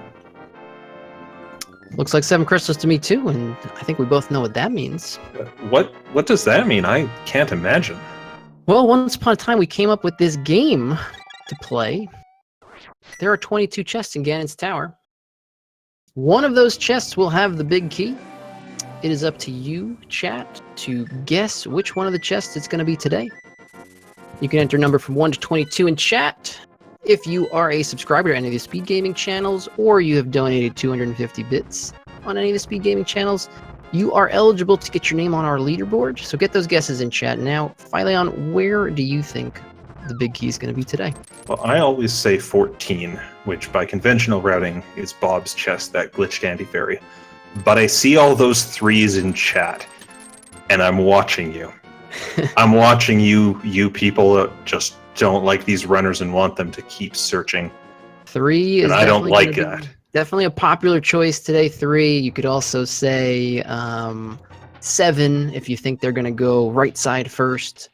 Looks like 7 crystals to me too, and I think we both know what that means. What does that mean? I can't imagine. Well, once upon a time we came up with this game to play. There are 22 chests in Ganon's Tower. One of those chests will have the big key. It is up to you, chat, to guess which one of the chests it's going to be today. You can enter a number from 1 to 22 in chat. If you are a subscriber to any of the Speed Gaming channels, or you have donated 250 bits on any of the Speed Gaming channels, you are eligible to get your name on our leaderboard. So get those guesses in chat. Now, Phileon, where do you think the big key is going to be today? Well, I always say 14, which by conventional routing is Bob's chest, that glitched anti-fairy. But I see all those 3s in chat, and I'm watching you. I'm watching you people that just don't like these runners and want them to keep searching. 3 is and I don't like that. Definitely a popular choice today, 3. You could also say 7 if you think they're going to go right side first.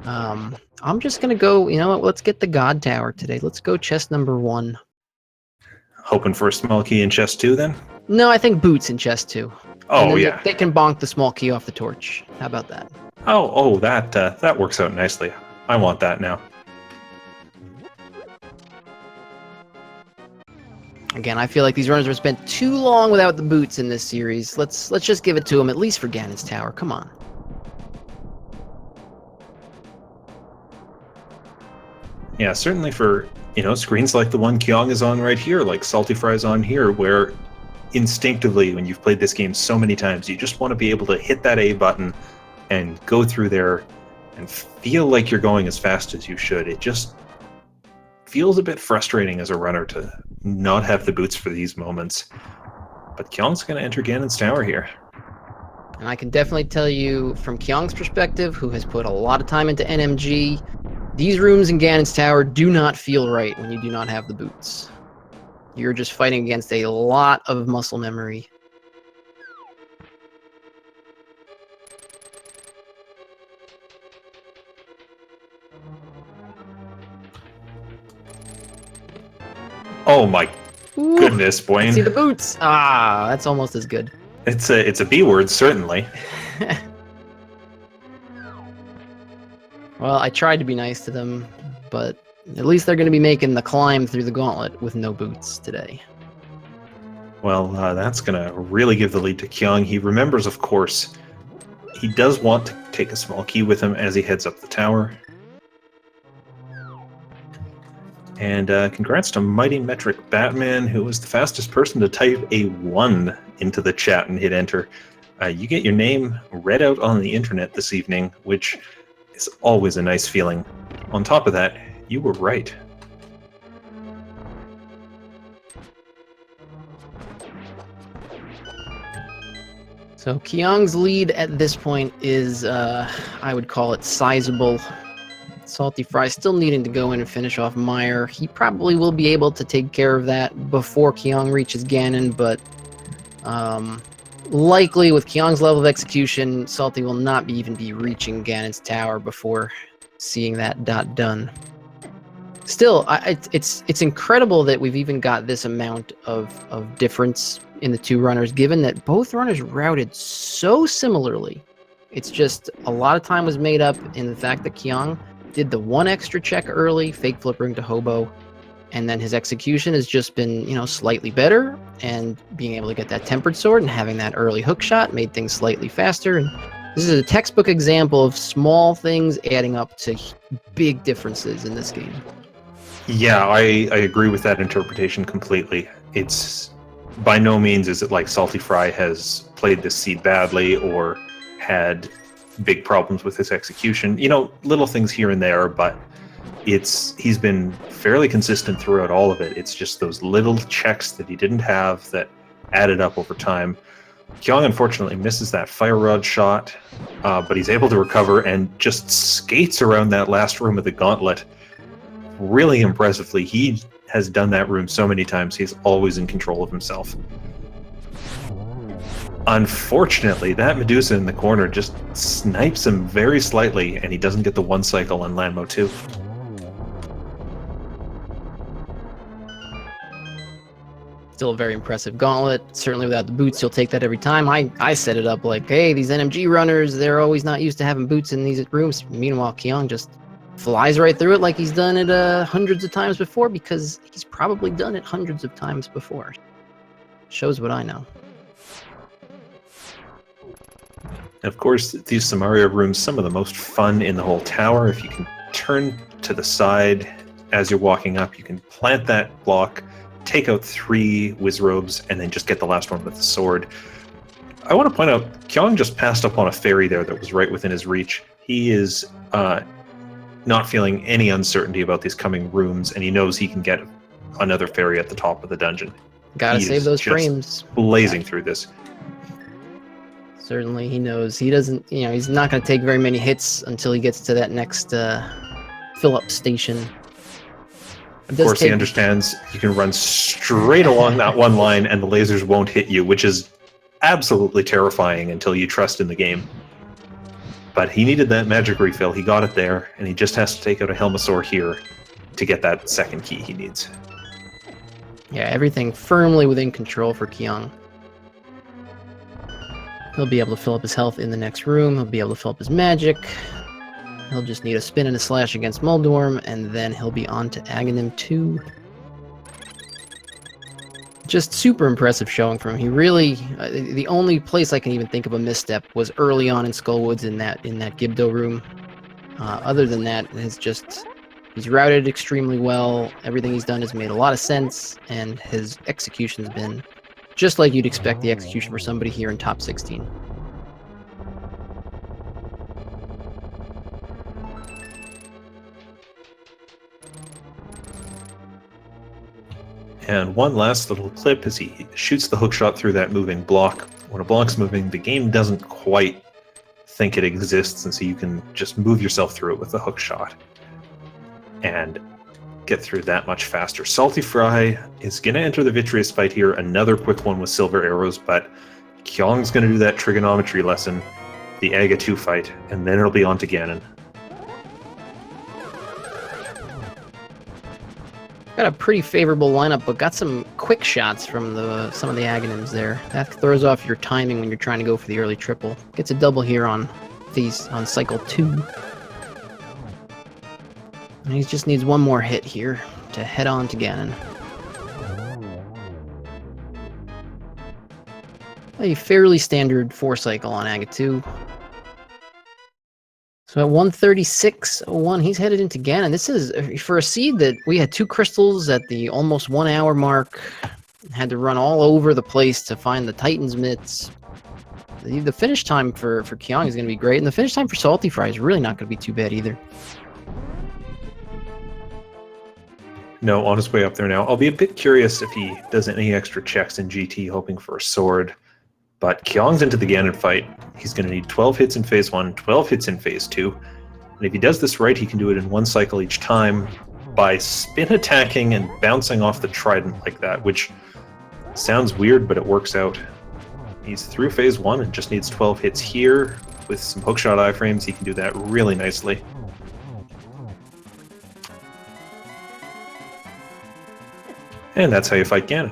I'm just gonna go, you know what, let's get the God Tower today. Let's go chest number 1. Hoping for a small key in chest 2 then? No, I think boots in chest 2. Oh, and then yeah. they can bonk the small key off the torch. How about that? Oh, that works out nicely. I want that now. Again, I feel like these runners have spent too long without the boots in this series. Let's just give it to them, at least for Ganon's Tower. Come on. Yeah, certainly for, screens like the one Kyong is on right here, like saltyphry's on here, where instinctively, when you've played this game so many times, you just want to be able to hit that A button and go through there and feel like you're going as fast as you should. It just feels a bit frustrating as a runner to not have the boots for these moments. But Kyong's going to enter Ganon's Tower here. And I can definitely tell you from Kyong's perspective, who has put a lot of time into NMG, these rooms in Ganon's Tower do not feel right when you do not have the boots. You're just fighting against a lot of muscle memory. Oh my goodness, Bwayne. See the boots! Ah, that's almost as good. It's a B word, certainly. Well, I tried to be nice to them, but at least they're going to be making the climb through the gauntlet with no boots today. Well, that's going to really give the lead to Kyong. He remembers, of course, he does want to take a small key with him as he heads up the tower. And congrats to Mighty Metric Batman, who was the fastest person to type a 1 into the chat and hit enter. You get your name read out on the internet this evening, which is always a nice feeling. On top of that, you were right. So Kyong's lead at this point is, I would call it sizable. saltyphry still needing to go in and finish off Mire. He probably will be able to take care of that before Kyong reaches Ganon, but likely with Kyong's level of execution, Salty will not even be reaching Ganon's Tower before seeing that dot done. Still, it's incredible that we've even got this amount of difference in the two runners, given that both runners routed so similarly. It's just a lot of time was made up in the fact that Kyong did the one extra check early, fake flip ring to Hobo, and then his execution has just been, slightly better, and being able to get that tempered sword and having that early hook shot made things slightly faster. And this is a textbook example of small things adding up to big differences in this game. Yeah, I agree with that interpretation completely. It's by no means is it like saltyphry has played this seed badly or had big problems with his execution. Little things here and there, but he's been fairly consistent throughout all of it. It's just those little checks that he didn't have that added up over time. Kyong unfortunately misses that fire rod shot, but he's able to recover and just skates around that last room of the gauntlet really impressively. He has done that room so many times, he's always in control of himself. Unfortunately, that Medusa in the corner just snipes him very slightly, and he doesn't get the one cycle on Landmo 2. Still a very impressive gauntlet. Certainly without the boots, you'll take that every time. I set it up like, hey, these NMG runners, they're always not used to having boots in these rooms. Meanwhile, Kyong just flies right through it like he's done it hundreds of times before, because he's probably done it hundreds of times before. Shows what I know. Of course, these Samaria rooms, some of the most fun in the whole tower. If you can turn to the side as you're walking up, you can plant that block, take out 3 Wizrobes, and then just get the last one with the sword. I want to point out, Kyong just passed up on a fairy there that was right within his reach. He is not feeling any uncertainty about these coming rooms, and he knows he can get another fairy at the top of the dungeon. Gotta save those frames. Blazing through this. Certainly, he knows. He doesn't, he's not going to take very many hits until he gets to that next fill-up station. Of course, he understands you can run straight along that one line and the lasers won't hit you, which is absolutely terrifying until you trust in the game. But he needed that magic refill. He got it there, and he just has to take out a Helmasaur here to get that second key he needs. Yeah, everything firmly within control for Kyong. He'll be able to fill up his health in the next room. He'll be able to fill up his magic. He'll just need a spin and a slash against Moldorm, and then he'll be on to Aghanim 2. Just super impressive showing from him. He really, the only place I can even think of a misstep was early on in Skullwoods in that Gibdo room. Other than that, he's routed extremely well. Everything he's done has made a lot of sense, and his execution's been just like you'd expect the execution for somebody here in top 16. And one last little clip as he shoots the hookshot through that moving block. When a block's moving, the game doesn't quite think it exists, and so you can just move yourself through it with the hookshot and get through that much faster. saltyphry is going to enter the Vitreous fight here, another quick one with silver arrows, but Kyong's going to do that trigonometry lesson, the Aga 2 fight, and then it'll be on to Ganon. Got a pretty favorable lineup, but got some quick shots from some of the Aghanims there. That throws off your timing when you're trying to go for the early triple. Gets a double here on cycle 2. And he just needs one more hit here to head on to Ganon. A fairly standard 4-cycle on Aga 2. So at 136.01, he's headed into Ganon. This is, for a seed that we had 2 crystals at the almost 1 hour mark, had to run all over the place to find the Titan's mitts. The finish time for Kyong is going to be great, and the finish time for saltyphry is really not going to be too bad either. No, on his way up there now. I'll be a bit curious if he does any extra checks in GT, hoping for a sword. But Kyong's into the Ganon fight. He's going to need 12 hits in Phase 1, 12 hits in Phase 2. And if he does this right, he can do it in 1 cycle each time by spin attacking and bouncing off the trident like that, which sounds weird, but it works out. He's through Phase 1 and just needs 12 hits here. With some hookshot iframes, he can do that really nicely. And that's how you fight Ganon.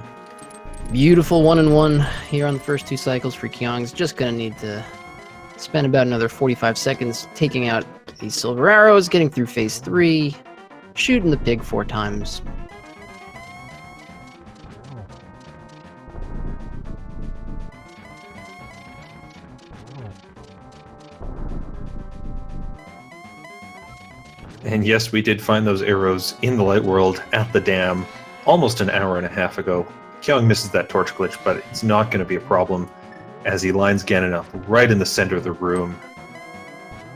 Beautiful 1-1 here on the first 2 cycles for Kyong. He's just going to need to spend about another 45 seconds taking out these silver arrows, getting through Phase 3, shooting the pig 4 times. And yes, we did find those arrows in the light world at the dam almost an hour and a half ago. Kyong misses that torch glitch, but it's not going to be a problem as he lines Ganon up right in the center of the room.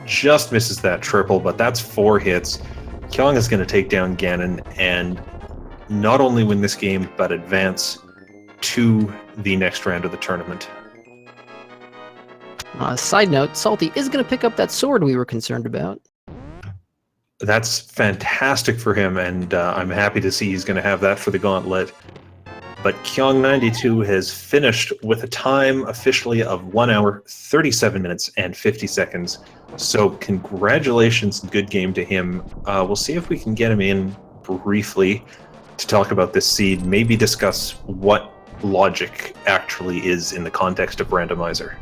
Just misses that triple, but that's 4 hits. Kyong is going to take down Ganon and not only win this game, but advance to the next round of the tournament. Side note, Salty is going to pick up that sword we were concerned about. That's fantastic for him, and I'm happy to see he's going to have that for the gauntlet. But Kyong92 has finished with a time officially of 1 hour, 37 minutes, and 50 seconds. So congratulations, good game to him. We'll see if we can get him in briefly to talk about this seed, maybe discuss what logic actually is in the context of Randomizer.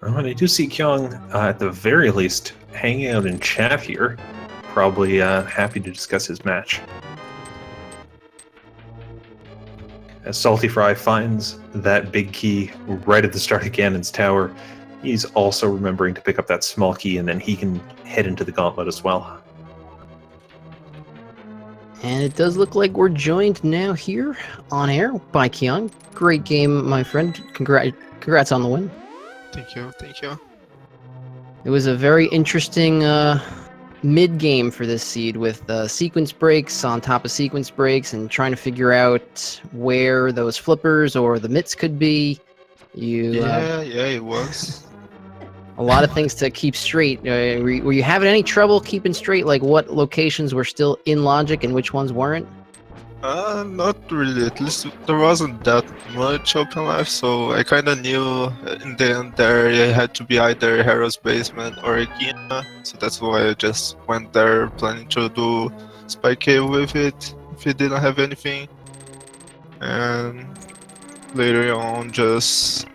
And I do see Kyong, at the very least, hanging out in chat here. Probably happy to discuss his match. As saltyphry finds that big key right at the start of Ganon's tower, he's also remembering to pick up that small key, and then he can head into the gauntlet as well. And it does look like we're joined now here on air by Kyong. Great game, my friend. Congrats on the win. Thank you, thank you. It was a very interesting mid-game for this seed with sequence breaks on top of sequence breaks and trying to figure out where those flippers or the mitts could be. Yeah, it was. A lot of things to keep straight. Were you having any trouble keeping straight, like what locations were still in logic and which ones weren't? Not really. At least there wasn't that much open life, so I kind of knew in the end there it had to be either Hera's basement or Gina. So that's why I just went there planning to do Spike Cave with it if it didn't have anything. And later on, just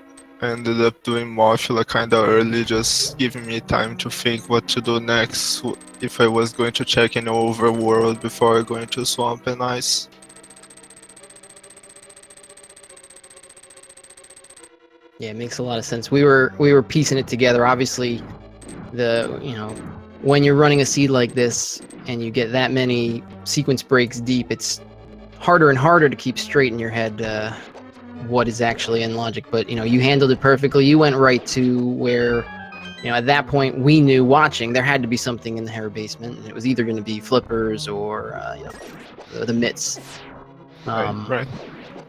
ended up doing Mothula kind of early, just giving me time to think what to do next. If I was going to check in Overworld before going to Swamp and Ice. Yeah, it makes a lot of sense. We were piecing it together. Obviously, when you're running a seed like this and you get that many sequence breaks deep, it's harder and harder to keep straight in your head what is actually in logic. But you handled it perfectly. You went right to where at that point we knew watching there had to be something in the Hera basement, and it was either going to be flippers or the mitts. Right.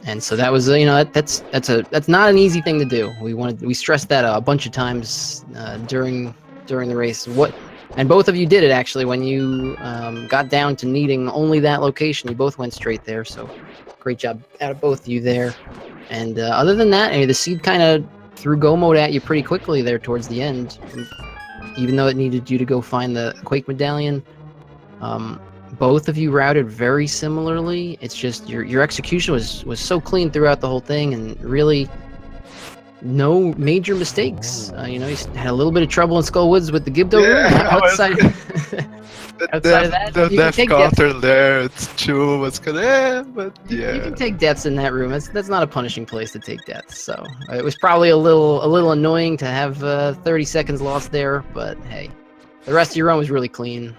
And so that was that's not an easy thing to do. We stressed that a bunch of times during the race. And both of you did it actually when you got down to needing only that location. You both went straight there. So great job out of both of you there. And other than that, the seed kind of threw go mode at you pretty quickly there towards the end. Even though it needed you to go find the Quake medallion. Both of you routed very similarly. It's just your execution was so clean throughout the whole thing, and really no major mistakes. You had a little bit of trouble in Skull Woods with the Gibdo room. Outside of that, the you can death take counter there, it's true. What's gonna? But yeah, you can take deaths in that room. That's not a punishing place to take deaths. So it was probably a little annoying to have 30 seconds lost there, but hey, the rest of your run was really clean.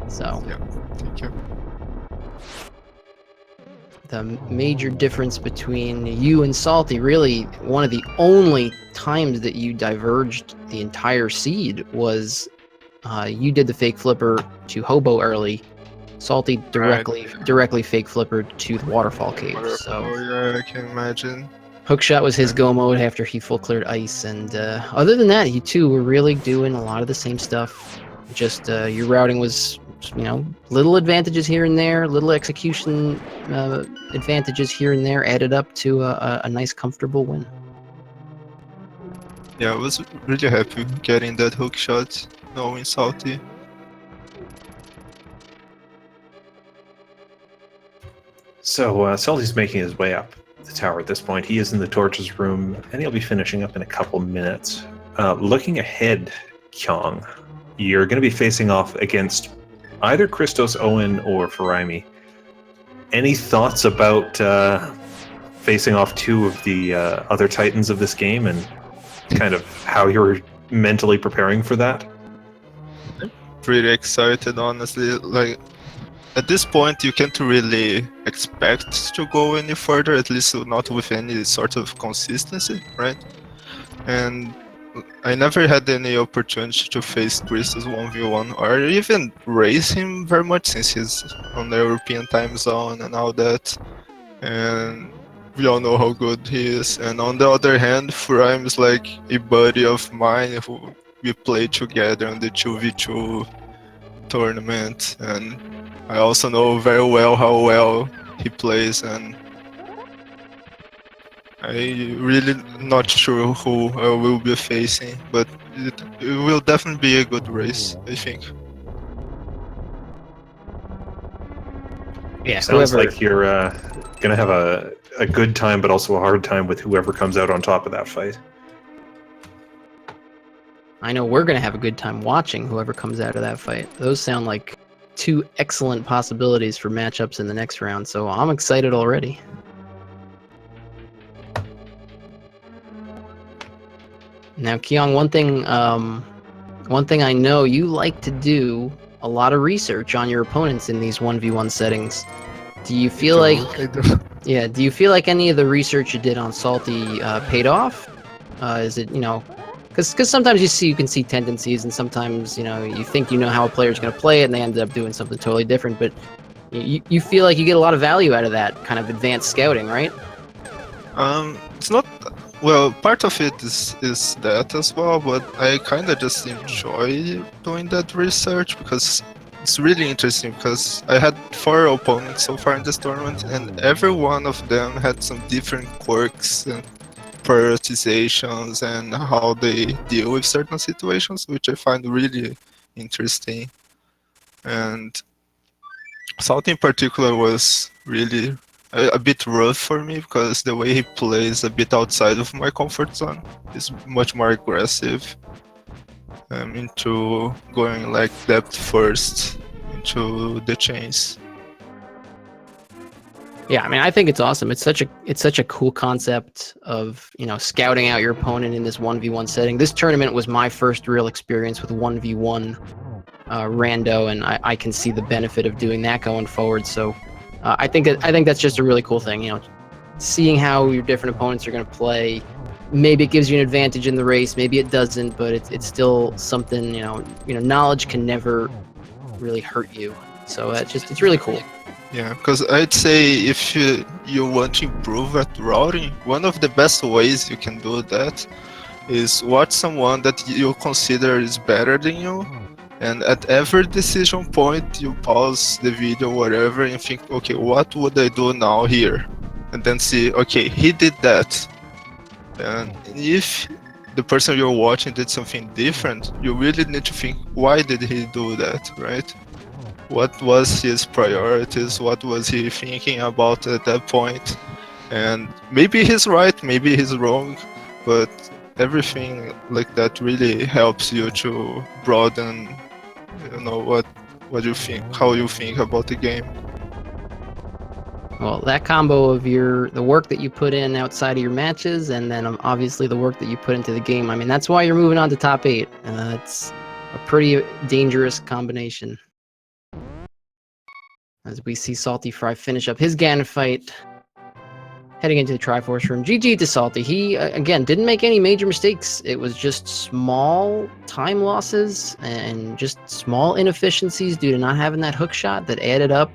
So yeah, thank you. The major difference between you and Salty, really one of the only times that you diverged the entire seed, was you did the fake flipper to Hobo early. Salty directly fake flippered to the waterfall cave. So yeah, I can imagine. Hookshot was his go mode after he full cleared ice, and other than that, you two were really doing a lot of the same stuff. Just your routing was little advantages here and there, little execution advantages here and there, added up to a nice, comfortable win. Yeah, I was really happy getting that hook shot, knowing Salty. So Salty's making his way up the tower at this point. He is in the torches room, and he'll be finishing up in a couple minutes. Looking ahead, Kyong, you're going to be facing off against either Christos, Owen, or Faraimi. Any thoughts about facing off two of the other titans of this game, and kind of how you're mentally preparing for that? Pretty excited, honestly. Like, at this point, you can't really expect to go any further, at least not with any sort of consistency, right? And I never had any opportunity to face Christos 1v1 or even race him very much since he's on the European time zone and all that. And we all know how good he is. And on the other hand, Furaim is like a buddy of mine who we played together in the 2v2 tournament. And I also know very well how well he plays, and I really not sure who I will be facing, but it will definitely be a good race, I think. Yeah, Sounds like you're gonna have a good time, but also a hard time with whoever comes out on top of that fight. I know we're gonna have a good time watching whoever comes out of that fight. Those sound like two excellent possibilities for matchups in the next round, so I'm excited already. Now, Kyong, one thing I know you like to do a lot of research on your opponents in these 1v1 settings. Do you feel I do. do you feel like any of the research you did on Salty paid off? Is it, because sometimes you can see tendencies, and sometimes you think you know how a player's going to play it, and they end up doing something totally different. But you feel like you get a lot of value out of that kind of advanced scouting, right? It's not. Well, part of it is that as well, but I kind of just enjoy doing that research because it's really interesting. Because I had 4 opponents so far in this tournament, and every one of them had some different quirks and prioritizations and how they deal with certain situations, which I find really interesting. And Salt in particular was really a bit rough for me because the way he plays a bit outside of my comfort zone is much more aggressive. I'm into going like depth first into the chains. Yeah, I mean, I think it's awesome. It's such a cool concept of scouting out your opponent in this 1v1 setting. This tournament was my first real experience with 1v1 rando, and I can see the benefit of doing that going forward. So I think that's just a really cool thing. Seeing how your different opponents are going to play. Maybe it gives you an advantage in the race, maybe it doesn't, but it's still something. Knowledge can never really hurt you. So it's really cool. Yeah, because I'd say if you want to improve at routing, one of the best ways you can do that is watch someone that you consider is better than you, and at every decision point you pause the video, whatever, and think, okay, what would I do now here? And then see, okay, he did that. And if the person you're watching did something different, you really need to think, why did he do that, right? What was his priorities? What was he thinking about at that point? And maybe he's right, maybe he's wrong, but everything like that really helps you to broaden, what you think, how you think about the game. Well, that combo of the work that you put in outside of your matches, and then obviously the work that you put into the game. I mean, that's why you're moving on to top 8. It's a pretty dangerous combination. As we see saltyphry finish up his Ganon fight, heading into the Triforce room. GG to Salty. He, again, didn't make any major mistakes. It was just small time losses and just small inefficiencies due to not having that hook shot that added up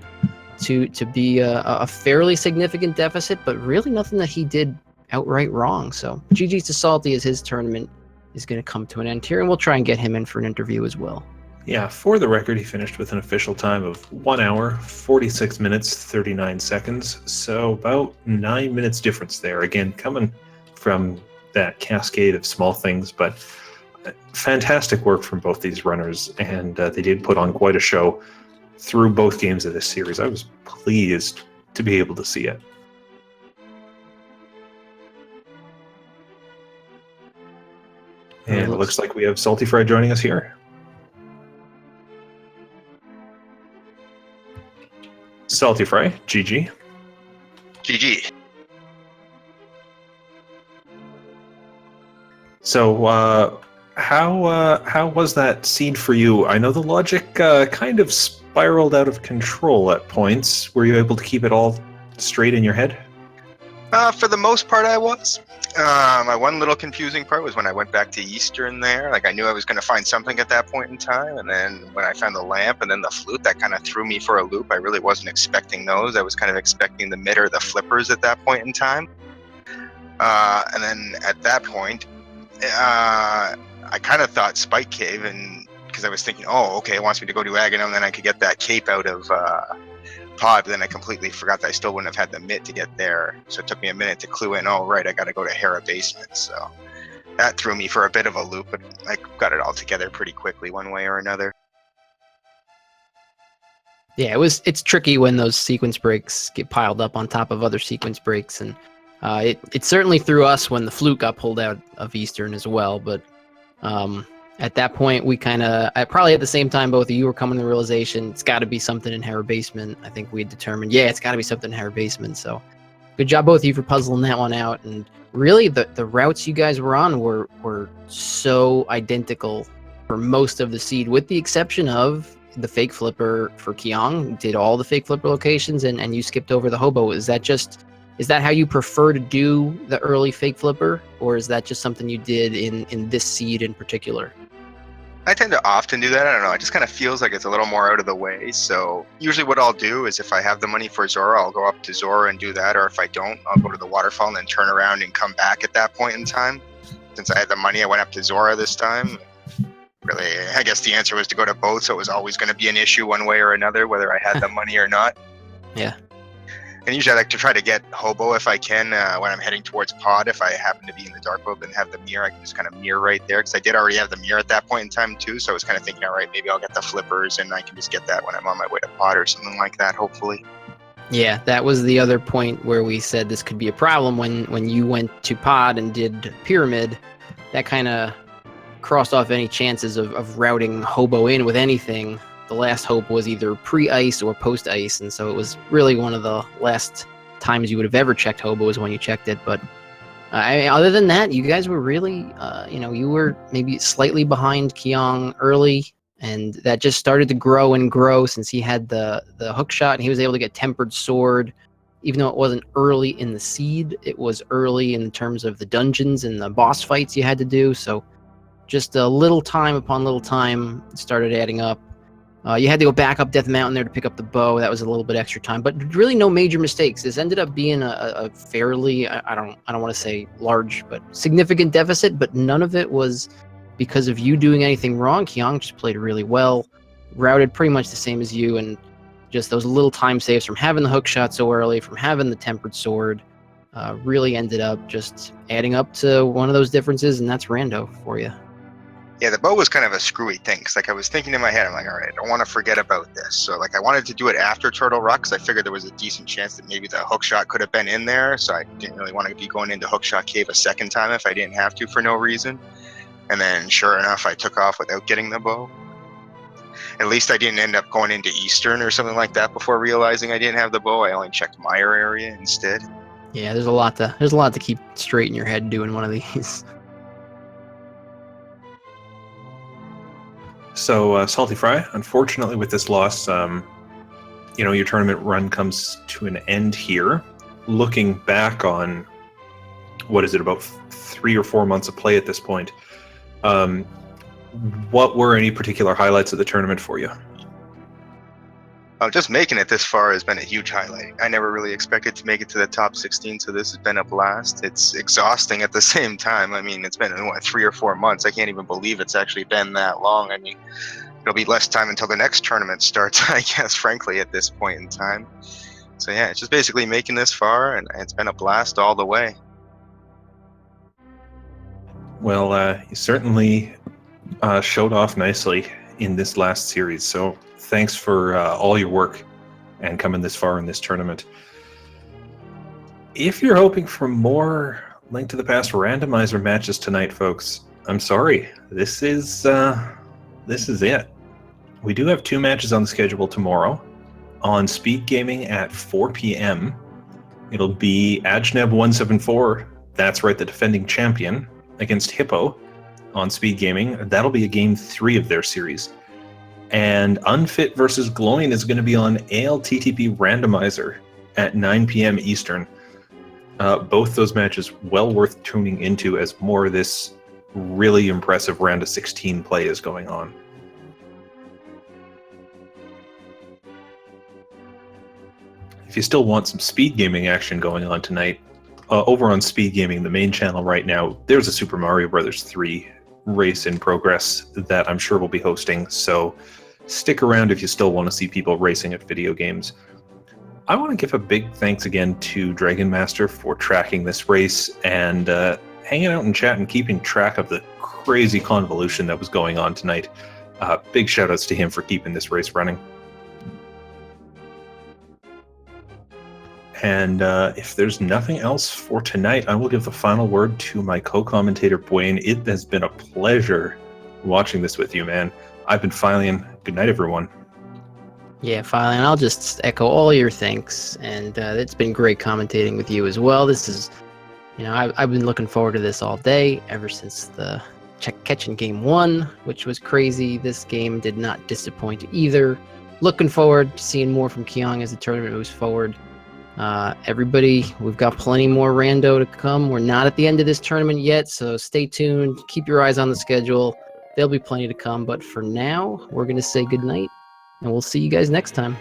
to be a fairly significant deficit, but really nothing that he did outright wrong. So GG to Salty as his tournament is going to come to an end here, and we'll try and get him in for an interview as well. Yeah, for the record, he finished with an official time of 1 hour, 46 minutes, 39 seconds. So about 9 minutes difference there. Again, coming from that cascade of small things, but fantastic work from both these runners. And they did put on quite a show through both games of this series. I was pleased to be able to see it. And it looks like we have saltyphry joining us here. saltyphry, GG. GG. So, how was that seed for you? I know the logic kind of spiraled out of control at points. Were you able to keep it all straight in your head? For the most part, I was. My one little confusing part was when I went back to Eastern there. Like, I knew I was going to find something at that point in time, and then when I found the lamp and then the flute, that kind of threw me for a loop. I really wasn't expecting those. I was kind of expecting the mid or the flippers at that point in time. And then at that point, I kind of thought Spike Cave, and because I was thinking, oh, okay, it wants me to go to Ganon, then I could get that cape out of Pod, but then I completely forgot that I still wouldn't have had the mitt to get there. So it took me a minute to clue in, oh, right, I got to go to Hera basement. So that threw me for a bit of a loop, but I got it all together pretty quickly one way or another. Yeah, it's tricky when those sequence breaks get piled up on top of other sequence breaks, and it certainly threw us when the flute got pulled out of Eastern as well. But at that point, we kind of, probably at the same time, both of you were coming to the realization it's got to be something in Hera basement. I think we had determined, yeah, it's got to be something in Hera basement. So good job, both of you, for puzzling that one out. And really, the routes you guys were on were so identical for most of the seed, with the exception of the fake flipper for Kyong. Did all the fake flipper locations, and you skipped over the hobo. Is that just Is that how you prefer to do the early fake flipper, or is that just something you did in this seed in particular? I tend to often do that. I don't know. It just kind of feels like it's a little more out of the way. So usually what I'll do is if I have the money for Zora, I'll go up to Zora and do that. Or if I don't, I'll go to the waterfall and then turn around and come back at that point in time. Since I had the money, I went up to Zora this time. Really, I guess the answer was to go to both. So it was always going to be an issue one way or another, whether I had the money or not. Yeah. And usually I like to try to get Hobo if I can when I'm heading towards Pod. If I happen to be in the dark mode and have the mirror, I can just kind of mirror right there. Because I did already have the mirror at that point in time too. So I was kind of thinking, all right, maybe I'll get the flippers and I can just get that when I'm on my way to Pod or something like that, hopefully. Yeah, that was the other point where we said this could be a problem when you went to Pod and did Pyramid. That kind of crossed off any chances of routing Hobo in with anything. The last hope was either pre-ice or post-ice, and so it was really one of the last times you would have ever checked Hobo is when you checked it. But other than that, you guys were really, you were maybe slightly behind Kyong early, and that just started to grow and grow since he had the hook shot, and he was able to get Tempered Sword. Even though it wasn't early in the seed, it was early in terms of the dungeons and the boss fights you had to do, so just a little time upon little time started adding up. You had to go back up Death Mountain there to pick up the bow. That was a little bit extra time, but really no major mistakes. This ended up being a fairly, I don't want to say large, but significant deficit, but none of it was because of you doing anything wrong. Kyong just played really well, routed pretty much the same as you, and just those little time saves from having the hook shot so early, from having the Tempered Sword, really ended up just adding up to one of those differences, and that's Rando for you. Yeah, the bow was kind of a screwy thing. Because like I was thinking in my head, I'm like, all right, I don't want to forget about this. So like I wanted to do it after Turtle Rock because I figured there was a decent chance that maybe the hook shot could have been in there. So I didn't really want to be going into Hook Shot Cave a second time if I didn't have to for no reason. And then sure enough, I took off without getting the bow. At least I didn't end up going into Eastern or something like that before realizing I didn't have the bow. I only checked Mire area instead. Yeah, there's a lot to keep straight in your head doing one of these. So, saltyphry, unfortunately with this loss, your tournament run comes to an end here. Looking back on, what is it, about 3 or 4 months of play at this point, what were any particular highlights of the tournament for you? Just making it this far has been a huge highlight. I never really expected to make it to the top 16, so this has been a blast. It's exhausting at the same time. I mean, it's been, 3 or 4 months. I can't even believe it's actually been that long. I mean, it'll be less time until the next tournament starts, I guess, frankly, at this point in time. So yeah, it's just basically making this far, and it's been a blast all the way. Well, you certainly showed off nicely in this last series, so thanks for all your work and coming this far in this tournament. If you're hoping for more Link to the Past randomizer matches tonight, folks, I'm sorry. This is it. We do have 2 matches on the schedule tomorrow on Speed Gaming at 4 p.m. It'll be Ajneb174, that's right, the defending champion, against Hippo on Speed Gaming. That'll be a game 3 of their series. And Unfit versus Gloin is going to be on ALTTP Randomizer at 9 p.m. Eastern. Both those matches well worth tuning into as more of this really impressive round of 16 play is going on. If you still want some speed gaming action going on tonight, over on Speed Gaming, the main channel right now, there's a Super Mario Bros. 3 race in progress that I'm sure we'll be hosting, so stick around if you still want to see people racing at video games. I want to give a big thanks again to Dragon Master for tracking this race and hanging out in chat and keeping track of the crazy convolution that was going on tonight. Big shout outs to him for keeping this race running. And if there's nothing else for tonight, I will give the final word to my co-commentator, Bwayne. It has been a pleasure watching this with you, man. I've been Philion. Good night, everyone. Yeah, Philion, I'll just echo all your thanks, and it's been great commentating with you as well. This is, I've been looking forward to this all day, ever since the catching game 1, which was crazy. This game did not disappoint either. Looking forward to seeing more from Kyong as the tournament moves forward. Everybody, we've got plenty more rando to come. We're not at the end of this tournament yet, so stay tuned. Keep your eyes on the schedule. There'll be plenty to come, but for now, we're going to say goodnight, and we'll see you guys next time.